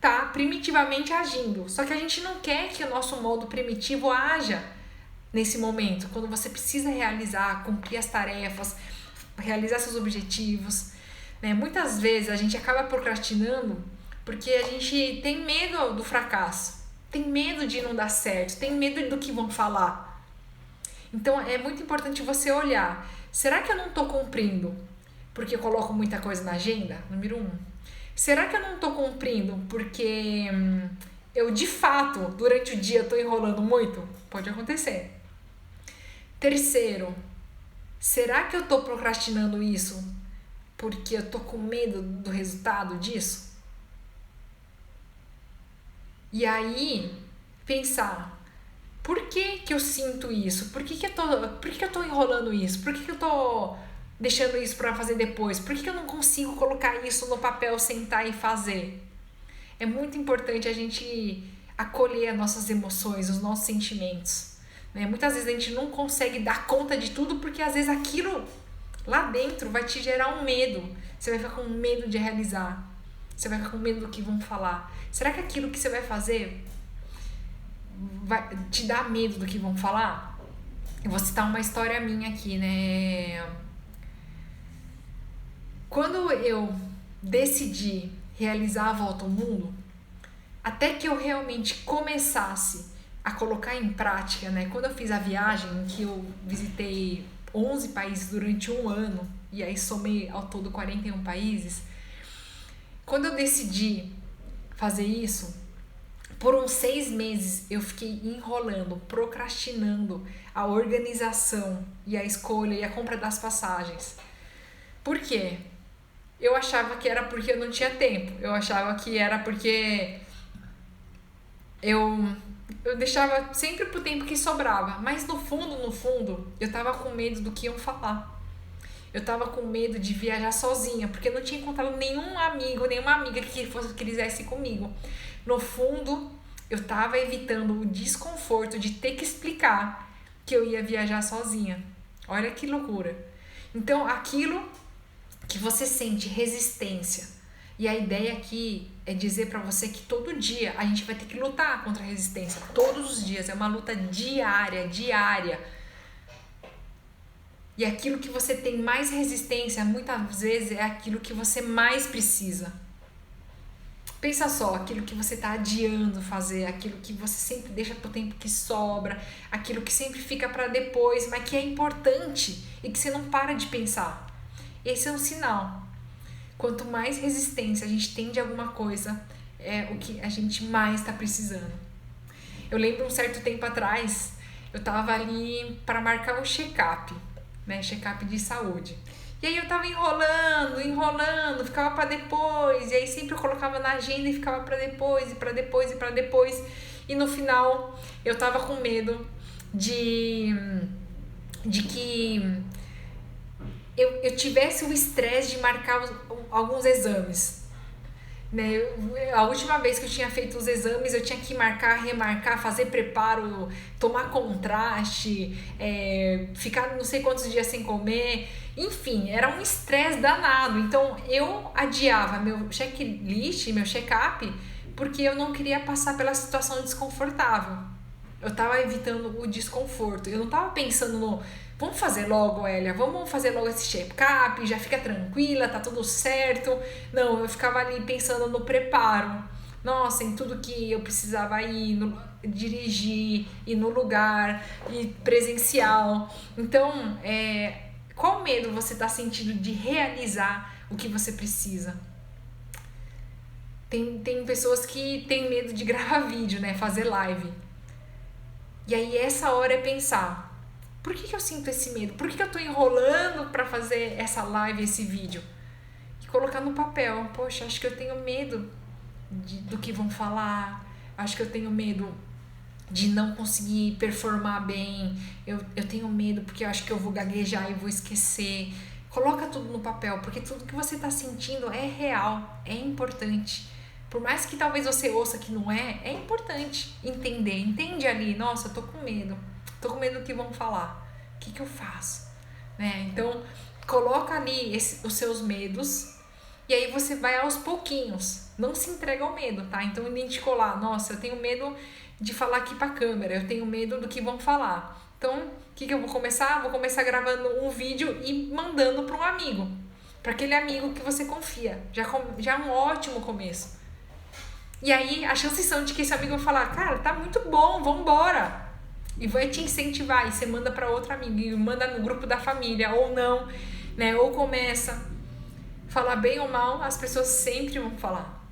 tá primitivamente agindo. Só que a gente não quer que o nosso modo primitivo haja nesse momento, quando você precisa realizar, cumprir as tarefas, realizar seus objetivos, né? Muitas vezes a gente acaba procrastinando porque a gente tem medo do fracasso, tem medo de não dar certo, tem medo do que vão falar. Então é muito importante você olhar, será que eu não estou cumprindo porque eu coloco muita coisa na agenda? Número 1. Será que eu não estou cumprindo porque eu de fato durante o dia estou enrolando muito? Pode acontecer. Terceiro, será que eu tô procrastinando isso porque eu tô com medo do resultado disso? E aí, pensar, por que que eu sinto isso? Por que que eu tô enrolando isso? Por que que eu tô deixando isso para fazer depois? Por que que eu não consigo colocar isso no papel, sentar e fazer? É muito importante a gente acolher as nossas emoções, os nossos sentimentos. Né? Muitas vezes a gente não consegue dar conta de tudo porque às vezes aquilo lá dentro vai te gerar um medo. Você vai ficar com medo de realizar. Você vai ficar com medo do que vão falar. Será que aquilo que você vai fazer vai te dar medo do que vão falar? Eu vou citar uma história minha aqui, né? Quando eu decidi realizar a volta ao mundo, até que eu realmente começasse a colocar em prática, né? Quando eu fiz a viagem, em que eu visitei 11 países durante um ano, e aí somei ao todo 41 países, quando eu decidi fazer isso, por uns 6 meses eu fiquei enrolando, procrastinando a organização e a escolha e a compra das passagens. Por quê? Eu achava que era porque eu não tinha tempo, eu achava que era porque eu deixava sempre pro tempo que sobrava, mas no fundo, eu tava com medo do que iam falar. Eu tava com medo de viajar sozinha, porque eu não tinha encontrado nenhum amigo, nenhuma amiga que quisesse ir comigo. No fundo, eu tava evitando o desconforto de ter que explicar que eu ia viajar sozinha. Olha que loucura. Então, aquilo que você sente resistência, e a ideia aqui é dizer pra você que todo dia a gente vai ter que lutar contra a resistência. Todos os dias. É uma luta diária. E aquilo que você tem mais resistência, muitas vezes, é aquilo que você mais precisa. Pensa só, aquilo que você está adiando fazer, aquilo que você sempre deixa pro tempo que sobra, aquilo que sempre fica para depois, mas que é importante e que você não para de pensar. Esse é um sinal. Quanto mais resistência a gente tem de alguma coisa, é o que a gente mais está precisando. Eu lembro um certo tempo atrás, eu tava ali para marcar um check-up, né? Check-up de saúde. E aí eu tava enrolando, ficava para depois, e aí sempre eu colocava na agenda e ficava para depois, e para depois, e para depois. E no final eu tava com medo de que eu tivesse o estresse de marcar alguns exames. Né? A última vez que eu tinha feito os exames, eu tinha que marcar, remarcar, fazer preparo, tomar contraste, ficar não sei quantos dias sem comer. Enfim, era um estresse danado. Então, eu adiava meu checklist, meu check-up, porque eu não queria passar pela situação desconfortável. Eu tava evitando o desconforto. Eu não tava pensando no... Vamos fazer logo, Elia, vamos fazer logo esse check-up, já fica tranquila, tá tudo certo. Não, eu ficava ali pensando no preparo. Nossa, em tudo que eu precisava ir, dirigir, ir no lugar, ir presencial. Então, qual medo você tá sentindo de realizar o que você precisa? Tem pessoas que têm medo de gravar vídeo, né? Fazer live. E aí, essa hora é pensar... Por que eu sinto esse medo? Por que eu tô enrolando para fazer essa live, esse vídeo? E colocar no papel. Poxa, acho que eu tenho medo do que vão falar. Acho que eu tenho medo de não conseguir performar bem. Eu tenho medo porque eu acho que eu vou gaguejar e vou esquecer. Coloca tudo no papel, porque tudo que você tá sentindo é real, é importante. Por mais que talvez você ouça que não é importante entender. Entende ali, nossa, eu tô com medo. Tô com medo do que vão falar. O que eu faço? Né? Então, coloca ali os seus medos e aí você vai aos pouquinhos. Não se entrega ao medo, tá? Então, identificou lá. Nossa, eu tenho medo de falar aqui pra câmera. Eu tenho medo do que vão falar. Então, o que eu vou começar? Vou começar gravando um vídeo e mandando para um amigo. Para aquele amigo que você confia. Já é um ótimo começo. E aí, a chances são de que esse amigo vai falar, cara, tá muito bom, vambora. E vai te incentivar, e você manda para outro amigo, e manda no grupo da família, ou não, né? Ou começa. Falar bem ou mal, as pessoas sempre vão falar.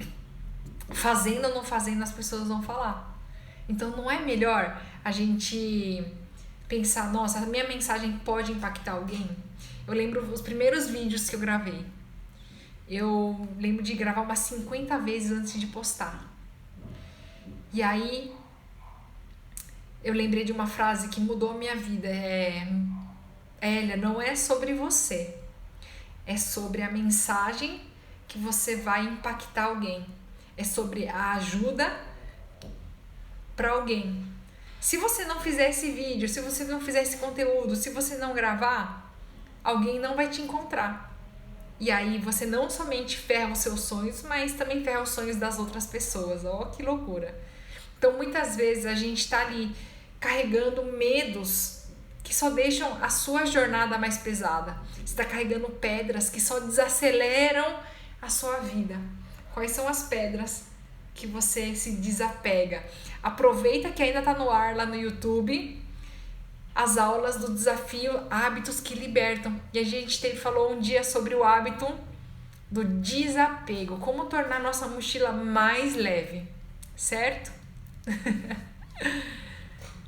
Fazendo ou não fazendo, as pessoas vão falar. Então, não é melhor a gente pensar, nossa, a minha mensagem pode impactar alguém? Eu lembro os primeiros vídeos que eu gravei. Eu lembro de gravar umas 50 vezes antes de postar. E aí... eu lembrei de uma frase que mudou a minha vida. Elia, não é sobre você. É sobre a mensagem que você vai impactar alguém. É sobre a ajuda para alguém. Se você não fizer esse vídeo, se você não fizer esse conteúdo, se você não gravar, alguém não vai te encontrar. E aí você não somente ferra os seus sonhos, mas também ferra os sonhos das outras pessoas. Ó, que loucura. Então, muitas vezes a gente tá ali carregando medos que só deixam a sua jornada mais pesada. Você está carregando pedras que só desaceleram a sua vida. Quais são as pedras que você se desapega? Aproveita que ainda está no ar lá no YouTube as aulas do desafio Hábitos que Libertam. E a gente falou um dia sobre o hábito do desapego. Como tornar nossa mochila mais leve. Certo?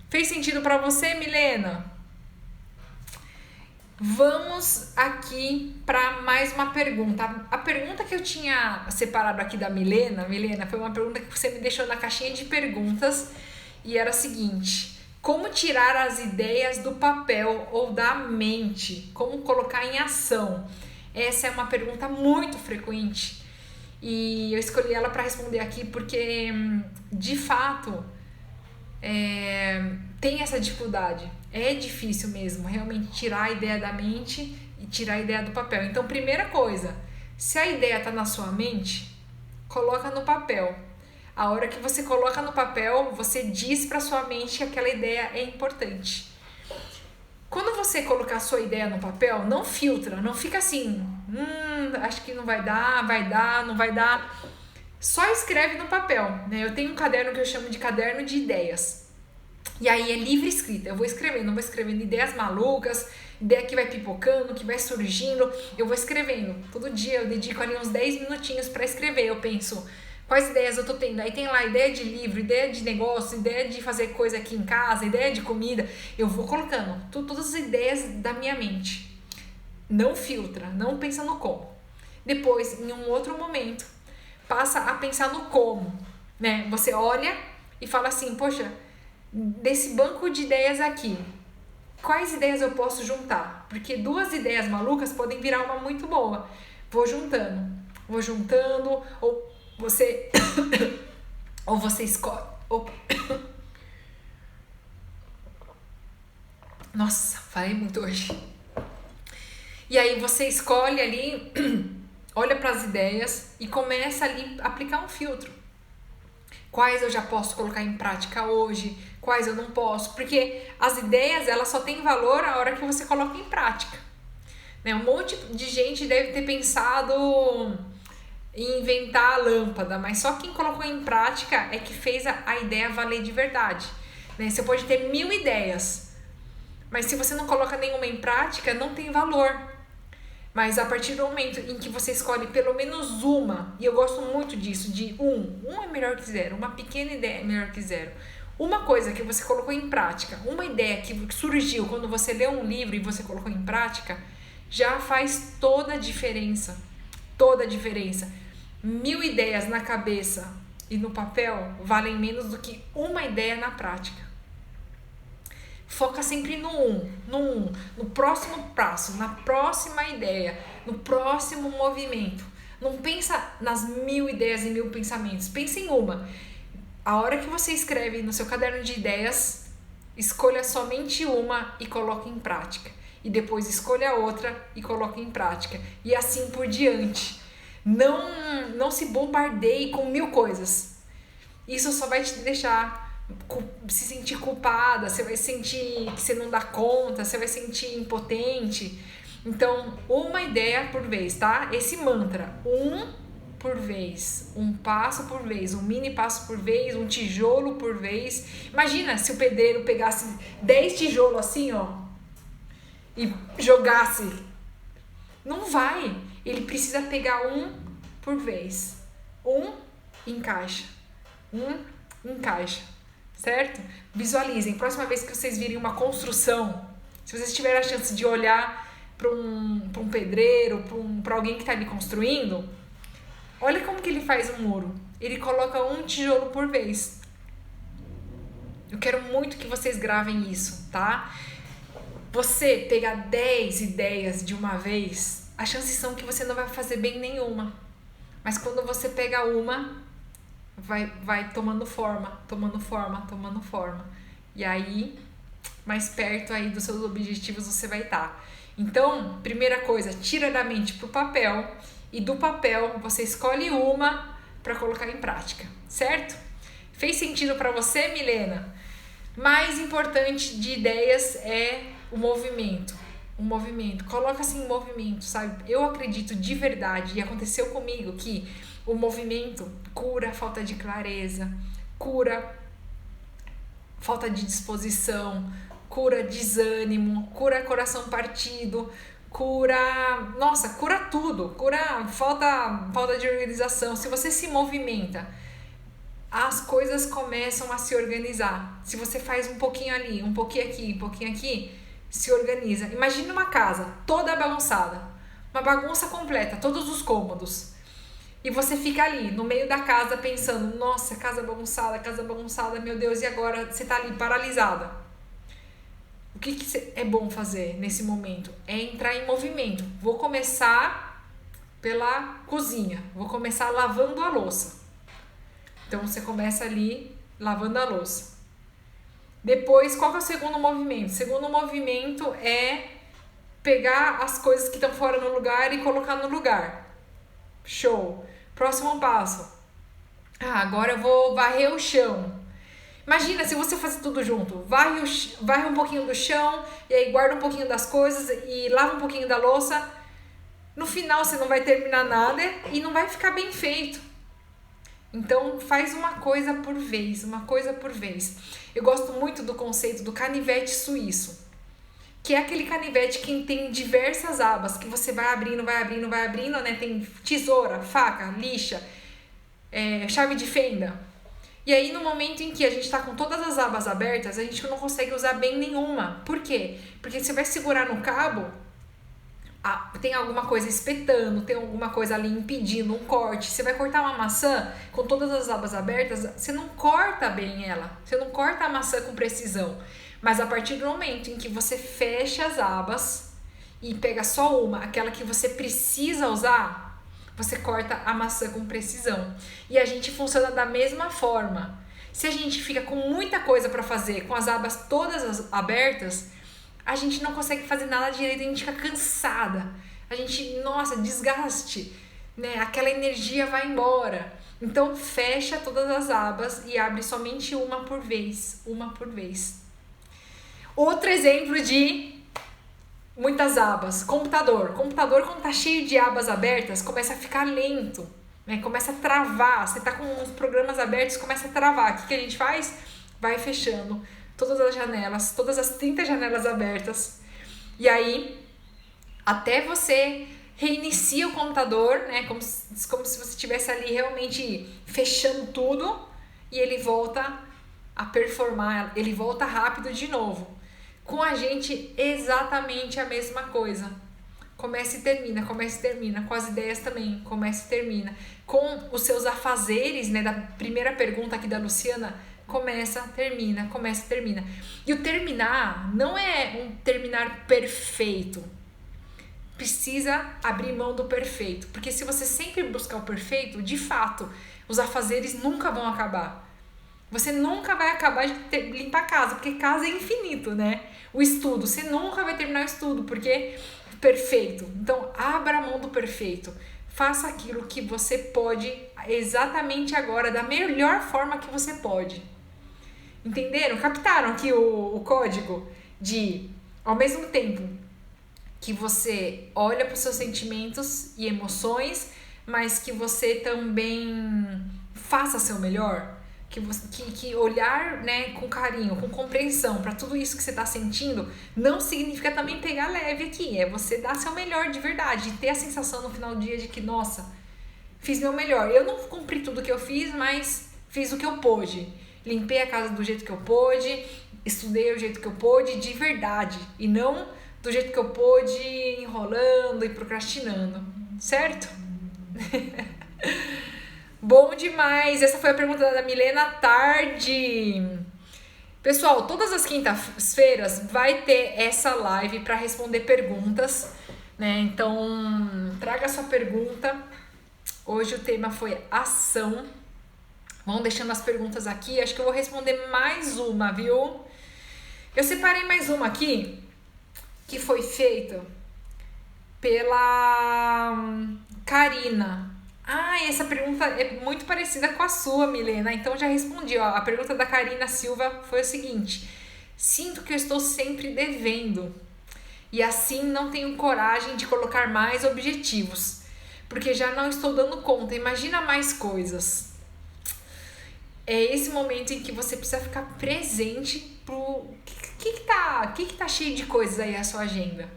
Fez sentido para você, Milena? Vamos aqui para mais uma pergunta. A pergunta que eu tinha separado aqui da Milena, foi uma pergunta que você me deixou na caixinha de perguntas e era a seguinte: como tirar as ideias do papel ou da mente? Como colocar em ação? Essa é uma pergunta muito frequente e eu escolhi ela para responder aqui porque, de fato, tem essa dificuldade. É difícil mesmo, realmente, tirar a ideia da mente e tirar a ideia do papel. Então, primeira coisa, se a ideia está na sua mente, coloca no papel. A hora que você coloca no papel, você diz para sua mente que aquela ideia é importante. Quando você colocar a sua ideia no papel, não filtra, não fica assim, acho que não vai dar, não vai dar. só escreve no papel, né? Eu tenho um caderno que eu chamo de caderno de ideias. E aí é livre escrita, eu vou escrevendo, não vou escrevendo ideias malucas, ideia que vai pipocando, que vai surgindo, eu vou escrevendo. Todo dia eu dedico ali uns 10 minutinhos para escrever, eu penso quais ideias eu tô tendo. Aí tem lá ideia de livro, ideia de negócio, ideia de fazer coisa aqui em casa, ideia de comida. Eu vou colocando todas as ideias da minha mente. Não filtra, não pensa no como. Depois, em um outro momento, passa a pensar no como, né? Você olha e fala assim, poxa, desse banco de ideias aqui, quais ideias eu posso juntar? Porque 2 ideias malucas podem virar uma muito boa. Vou juntando, ou você ou você escolhe. Opa. Nossa, falei muito hoje. E aí você escolhe ali, olha para as ideias e começa ali a aplicar um filtro. Quais eu já posso colocar em prática hoje, quais eu não posso, porque as ideias elas só têm valor a hora que você coloca em prática, né? Um monte de gente deve ter pensado em inventar a lâmpada, mas só quem colocou em prática é que fez a ideia valer de verdade, né? Você pode ter 1000 ideias, mas se você não coloca nenhuma em prática, não tem valor. Mas a partir do momento em que você escolhe pelo menos uma, e eu gosto muito disso, de um é melhor que zero, uma pequena ideia é melhor que zero. Uma coisa que você colocou em prática, uma ideia que surgiu quando você leu um livro e você colocou em prática, já faz toda a diferença. Toda a diferença. 1000 ideias na cabeça e no papel valem menos do que uma ideia na prática. Foca sempre no próximo passo, na próxima ideia, no próximo movimento. Não pensa nas 1000 ideias e 1000 pensamentos. Pensa em uma. A hora que você escreve no seu caderno de ideias, escolha somente uma e coloque em prática. E depois escolha outra e coloque em prática. E assim por diante. Não se bombardeie com 1000 coisas. Isso só vai te deixar se sentir culpada, você vai sentir que você não dá conta, você vai sentir impotente. Então, uma ideia por vez, tá? Esse mantra, por vez, um passo por vez, um mini passo por vez, um tijolo por vez. Imagina se o pedreiro pegasse 10 tijolos assim, ó, e jogasse. Não vai. Ele precisa pegar um por vez. Encaixa. Encaixa. Certo? Visualizem. Próxima vez que vocês virem uma construção, se vocês tiverem a chance de olhar para um pedreiro, para alguém que está ali construindo, olha como que ele faz um muro. Ele coloca um tijolo por vez. Eu quero muito que vocês gravem isso, tá? Você pegar 10 ideias de uma vez, as chances são que você não vai fazer bem nenhuma. Mas quando você pega uma, vai tomando forma. E aí, mais perto aí dos seus objetivos você vai estar. Então, primeira coisa, tira da mente pro papel. E do papel, você escolhe uma para colocar em prática, certo? Fez sentido para você, Milena? Mais importante de ideias é o movimento. Coloca assim em movimento, sabe? Eu acredito de verdade, e aconteceu comigo, que o movimento cura a falta de clareza, cura falta de disposição, cura desânimo, cura coração partido, cura tudo, cura falta de organização. Se você se movimenta, as coisas começam a se organizar. Se você faz um pouquinho ali, um pouquinho aqui, se organiza. Imagina uma casa toda bagunçada, uma bagunça completa, todos os cômodos. E você fica ali, no meio da casa, pensando, nossa, casa bagunçada, meu Deus, e agora você tá ali paralisada. O que é bom fazer nesse momento? É entrar em movimento. Vou começar pela cozinha, vou começar lavando a louça. Então você começa ali lavando a louça. Depois, qual que é o segundo movimento? O segundo movimento é pegar as coisas que estão fora no lugar e colocar no lugar. Show! Próximo passo. Agora eu vou varrer o chão. Imagina se você fazer tudo junto. Varre um pouquinho do chão, e aí guarda um pouquinho das coisas e lava um pouquinho da louça. No final você não vai terminar nada e não vai ficar bem feito. Então faz uma coisa por vez, uma coisa por vez. Eu gosto muito do conceito do canivete suíço, que é aquele canivete que tem diversas abas, que você vai abrindo, né? Tem tesoura, faca, lixa, chave de fenda. E aí no momento em que a gente tá com todas as abas abertas, a gente não consegue usar bem nenhuma. Por quê? Porque você vai segurar no cabo, tem alguma coisa espetando, tem alguma coisa ali impedindo um corte. Você vai cortar uma maçã com todas as abas abertas, você não corta bem ela, você não corta a maçã com precisão. Mas a partir do momento em que você fecha as abas e pega só uma, aquela que você precisa usar, você corta a maçã com precisão. E a gente funciona da mesma forma. Se a gente fica com muita coisa para fazer, com as abas todas abertas, a gente não consegue fazer nada direito, a gente fica cansada. A gente, nossa, desgaste, né? Aquela energia vai embora. Então fecha todas as abas e abre somente uma por vez, Outro exemplo de muitas abas, computador. Computador, quando tá cheio de abas abertas, começa a ficar lento, né? Começa a travar. Você tá com os programas abertos, começa a travar. O que a gente faz? Vai fechando todas as janelas, todas as 30 janelas abertas. E aí, até você reinicia o computador, né? Como se você estivesse ali realmente fechando tudo, e ele volta a performar, ele volta rápido de novo. Com a gente, exatamente a mesma coisa. Começa e termina. Com as ideias também, começa e termina. Com os seus afazeres, né, da primeira pergunta aqui da Luciana, começa, termina. E o terminar não é um terminar perfeito. Precisa abrir mão do perfeito. Porque se você sempre buscar o perfeito, de fato, os afazeres nunca vão acabar. Você nunca vai acabar de limpar a casa, porque casa é infinito, né? O estudo, você nunca vai terminar o estudo, porque perfeito. Então, abra a mão do perfeito. Faça aquilo que você pode exatamente agora, da melhor forma que você pode. Entenderam? Captaram aqui o código de, ao mesmo tempo que você olha para os seus sentimentos e emoções, mas que você também faça seu melhor? Que olhar, né, com carinho, com compreensão para tudo isso que você está sentindo, não significa também pegar leve aqui. É você dar seu melhor de verdade, ter a sensação no final do dia de que, nossa, fiz meu melhor. Eu não cumpri tudo que eu fiz, mas fiz o que eu pude. Limpei a casa do jeito que eu pude, estudei do jeito que eu pude, de verdade. E não do jeito que eu pude, enrolando e procrastinando. Certo? Bom demais! Essa foi a pergunta da Milena Tarde. Pessoal, todas as quintas-feiras vai ter essa live para responder perguntas, né? Então, traga a sua pergunta. Hoje o tema foi ação. Vão deixando as perguntas aqui. Acho que eu vou responder mais uma, viu? Eu separei mais uma aqui, que foi feita pela Karina. Essa pergunta é muito parecida com a sua, Milena. Então já respondi, ó. A pergunta da Karina Silva foi o seguinte: sinto que eu estou sempre devendo e assim não tenho coragem de colocar mais objetivos, porque já não estou dando conta. Imagina mais coisas. É esse momento em que você precisa ficar presente pro que tá cheio de coisas aí a sua agenda.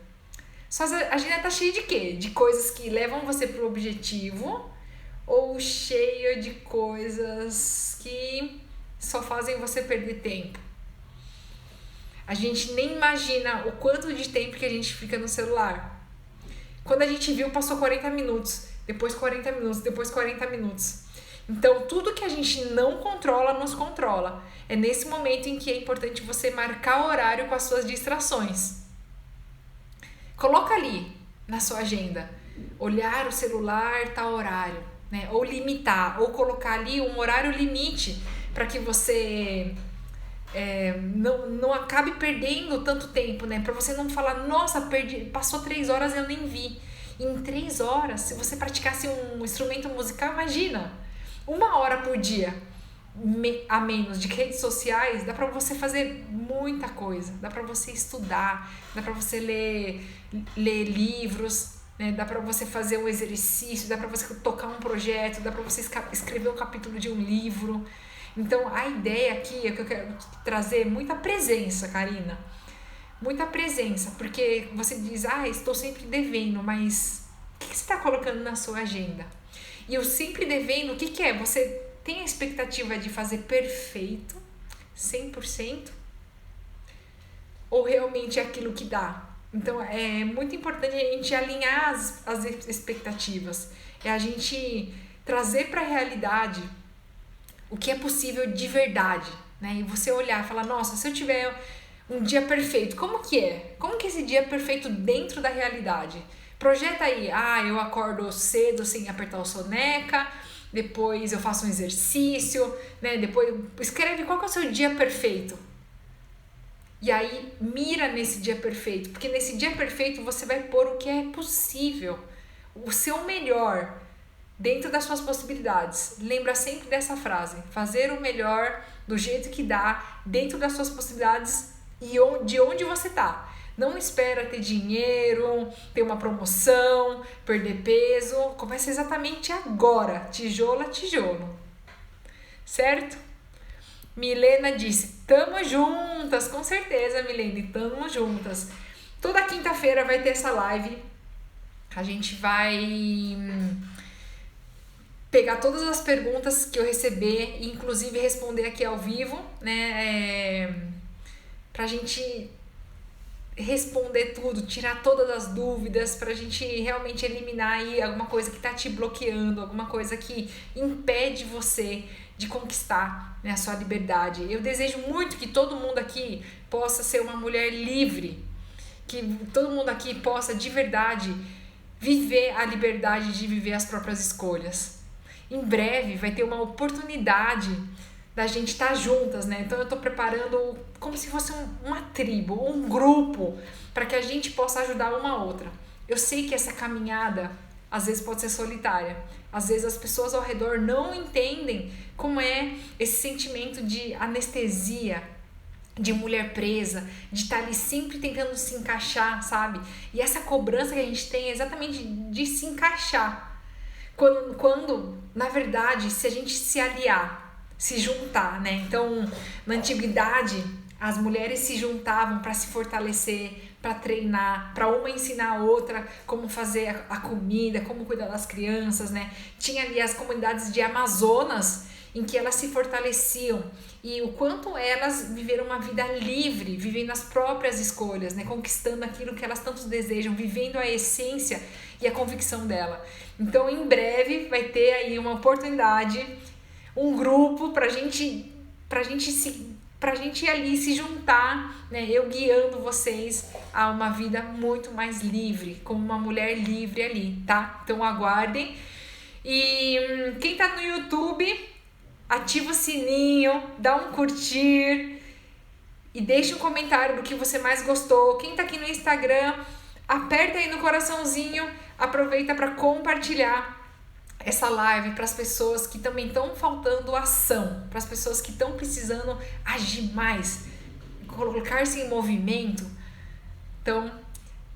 Sua agenda tá cheia de quê? De coisas que levam você pro objetivo ou cheia de coisas que só fazem você perder tempo? A gente nem imagina o quanto de tempo que a gente fica no celular. Quando a gente viu, passou 40 minutos, depois 40 minutos, depois 40 minutos. Então, tudo que a gente não controla, nos controla. É nesse momento em que é importante você marcar horário com as suas distrações. Coloca ali na sua agenda, olhar o celular, tal horário, né? Ou limitar, ou colocar ali um horário limite para que você não acabe perdendo tanto tempo, né? Para você não falar, nossa, passou 3 horas e eu nem vi. Em 3 horas, se você praticasse um instrumento musical, imagina, 1 hora por dia a menos de redes sociais, dá para você fazer muita coisa, dá para você estudar, dá para você ler livros, né? Dá para você fazer um exercício, dá para você tocar um projeto, dá para você escrever um capítulo de um livro. Então, a ideia aqui é que eu quero trazer muita presença, Karina. Muita presença, porque você diz, estou sempre devendo, mas o que você está colocando na sua agenda? E o sempre devendo, o que é? Você tem a expectativa de fazer perfeito, 100%? Ou realmente é aquilo que dá? Então, é muito importante a gente alinhar as expectativas. É a gente trazer para a realidade o que é possível de verdade, né? E você olhar e falar, nossa, se eu tiver um dia perfeito, como que é? Como que é esse dia é perfeito dentro da realidade? Projeta aí, eu acordo cedo sem apertar o soneca, depois eu faço um exercício, né? Depois escreve qual que é o seu dia perfeito. E aí mira nesse dia perfeito, porque nesse dia perfeito você vai pôr o que é possível, o seu melhor, dentro das suas possibilidades. Lembra sempre dessa frase, fazer o melhor do jeito que dá, dentro das suas possibilidades e de onde você tá. Não espera ter dinheiro, ter uma promoção, perder peso. Começa exatamente agora, tijolo a tijolo. Certo? Milena disse, tamo juntas, com certeza, Milene, tamo juntas. Toda quinta-feira vai ter essa live. A gente vai pegar todas as perguntas que eu receber e inclusive responder aqui ao vivo, né? Pra gente responder tudo, tirar todas as dúvidas, pra gente realmente eliminar aí alguma coisa que tá te bloqueando, alguma coisa que impede você de conquistar, né, a sua liberdade. Eu desejo muito que todo mundo aqui possa ser uma mulher livre, que todo mundo aqui possa de verdade viver a liberdade de viver as próprias escolhas. Em breve vai ter uma oportunidade da gente estar juntas, né? Então eu tô preparando como se fosse uma tribo, um grupo, para que a gente possa ajudar uma a outra. Eu sei que essa caminhada às vezes pode ser solitária. Às vezes as pessoas ao redor não entendem como é esse sentimento de anestesia, de mulher presa, de estar ali sempre tentando se encaixar, sabe? E essa cobrança que a gente tem é exatamente de se encaixar. Quando na verdade, se a gente se aliar, se juntar, né? Então, na antiguidade, as mulheres se juntavam para se fortalecer, para treinar, para uma ensinar a outra como fazer a comida, como cuidar das crianças, né? Tinha ali as comunidades de Amazonas em que elas se fortaleciam e o quanto elas viveram uma vida livre, vivendo as próprias escolhas, né? Conquistando aquilo que elas tanto desejam, vivendo a essência e a convicção dela. Então, em breve vai ter aí uma oportunidade, um grupo pra gente ali se juntar, né? Eu guiando vocês a uma vida muito mais livre, como uma mulher livre ali, tá? Então aguardem. E quem tá no YouTube, ativa o sininho, dá um curtir e deixa um comentário do que você mais gostou. Quem tá aqui no Instagram, aperta aí no coraçãozinho, aproveita para compartilhar essa live para as pessoas que também estão faltando ação, para as pessoas que estão precisando agir mais, colocar-se em movimento. Então,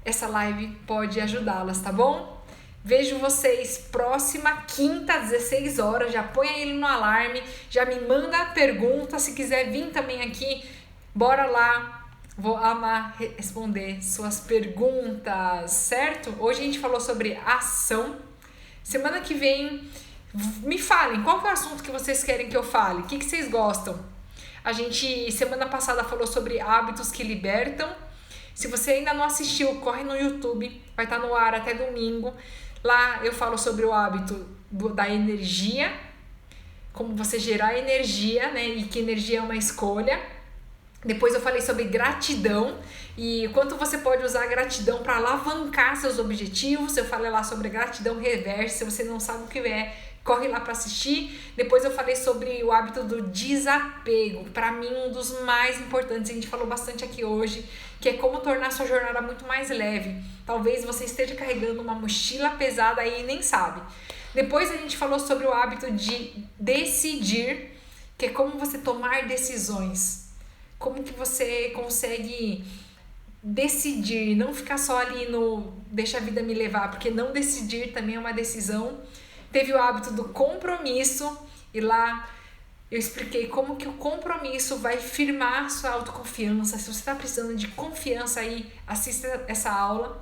essa live pode ajudá-las, tá bom? Vejo vocês próxima quinta, às 16 horas. Já põe ele no alarme, já me manda a pergunta. Se quiser vir também aqui, bora lá. Vou amar responder suas perguntas, certo? Hoje a gente falou sobre ação. Semana que vem, me falem qual que é o assunto que vocês querem que eu fale. O que vocês gostam? A gente, semana passada, falou sobre hábitos que libertam. Se você ainda não assistiu, corre no YouTube. Vai estar no ar até domingo. Lá eu falo sobre o hábito da energia. Como você gerar energia, né? E que energia é uma escolha. Depois eu falei sobre gratidão e quanto você pode usar a gratidão para alavancar seus objetivos. Eu falei lá sobre a gratidão reversa. Se você não sabe o que é, corre lá para assistir. Depois eu falei sobre o hábito do desapego. Para mim, um dos mais importantes, a gente falou bastante aqui hoje, que é como tornar sua jornada muito mais leve. Talvez você esteja carregando uma mochila pesada aí e nem sabe. Depois a gente falou sobre o hábito de decidir, que é como você tomar decisões. Como que você consegue decidir, não ficar só ali no deixa a vida me levar, porque não decidir também é uma decisão. Teve o hábito do compromisso, e lá eu expliquei como que o compromisso vai firmar sua autoconfiança. Se você está precisando de confiança aí, assista essa aula.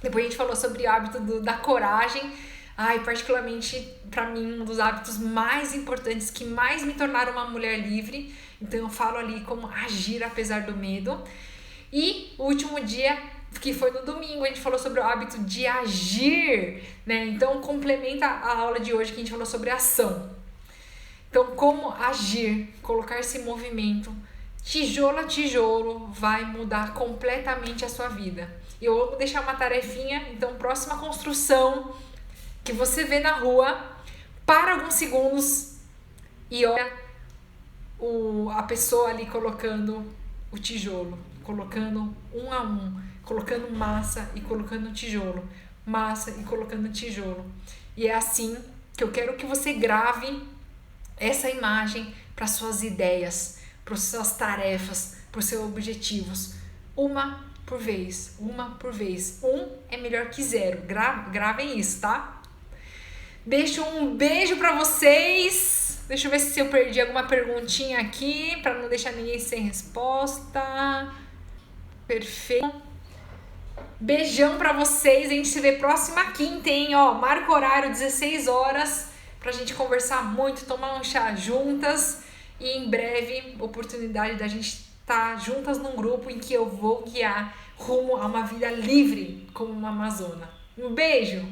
Depois a gente falou sobre o hábito da coragem. Ai, particularmente para mim, um dos hábitos mais importantes que mais me tornaram uma mulher livre. Então eu falo ali como agir apesar do medo. E o último dia, que foi no domingo, a gente falou sobre o hábito de agir, né? Então complementa a aula de hoje que a gente falou sobre ação. Então, como agir, colocar-se em movimento, tijolo a tijolo, vai mudar completamente a sua vida. Eu vou deixar uma tarefinha, então, próxima construção que você vê na rua, para alguns segundos e olha a pessoa ali colocando o tijolo, colocando um a um, colocando massa e colocando tijolo, massa e colocando tijolo. E é assim que eu quero que você grave essa imagem para suas ideias, para suas tarefas, para os seus objetivos. Uma por vez, uma por vez. Um é melhor que zero. Gravem isso, tá? Deixo um beijo para vocês. Deixa eu ver se eu perdi alguma perguntinha aqui, para não deixar ninguém sem resposta. Perfeito. Beijão para vocês. A gente se vê próxima quinta, hein? Ó, marca o horário, 16 horas. Pra gente conversar muito, tomar um chá juntas e em breve oportunidade da gente estar juntas num grupo em que eu vou guiar rumo a uma vida livre como uma amazona. Um beijo!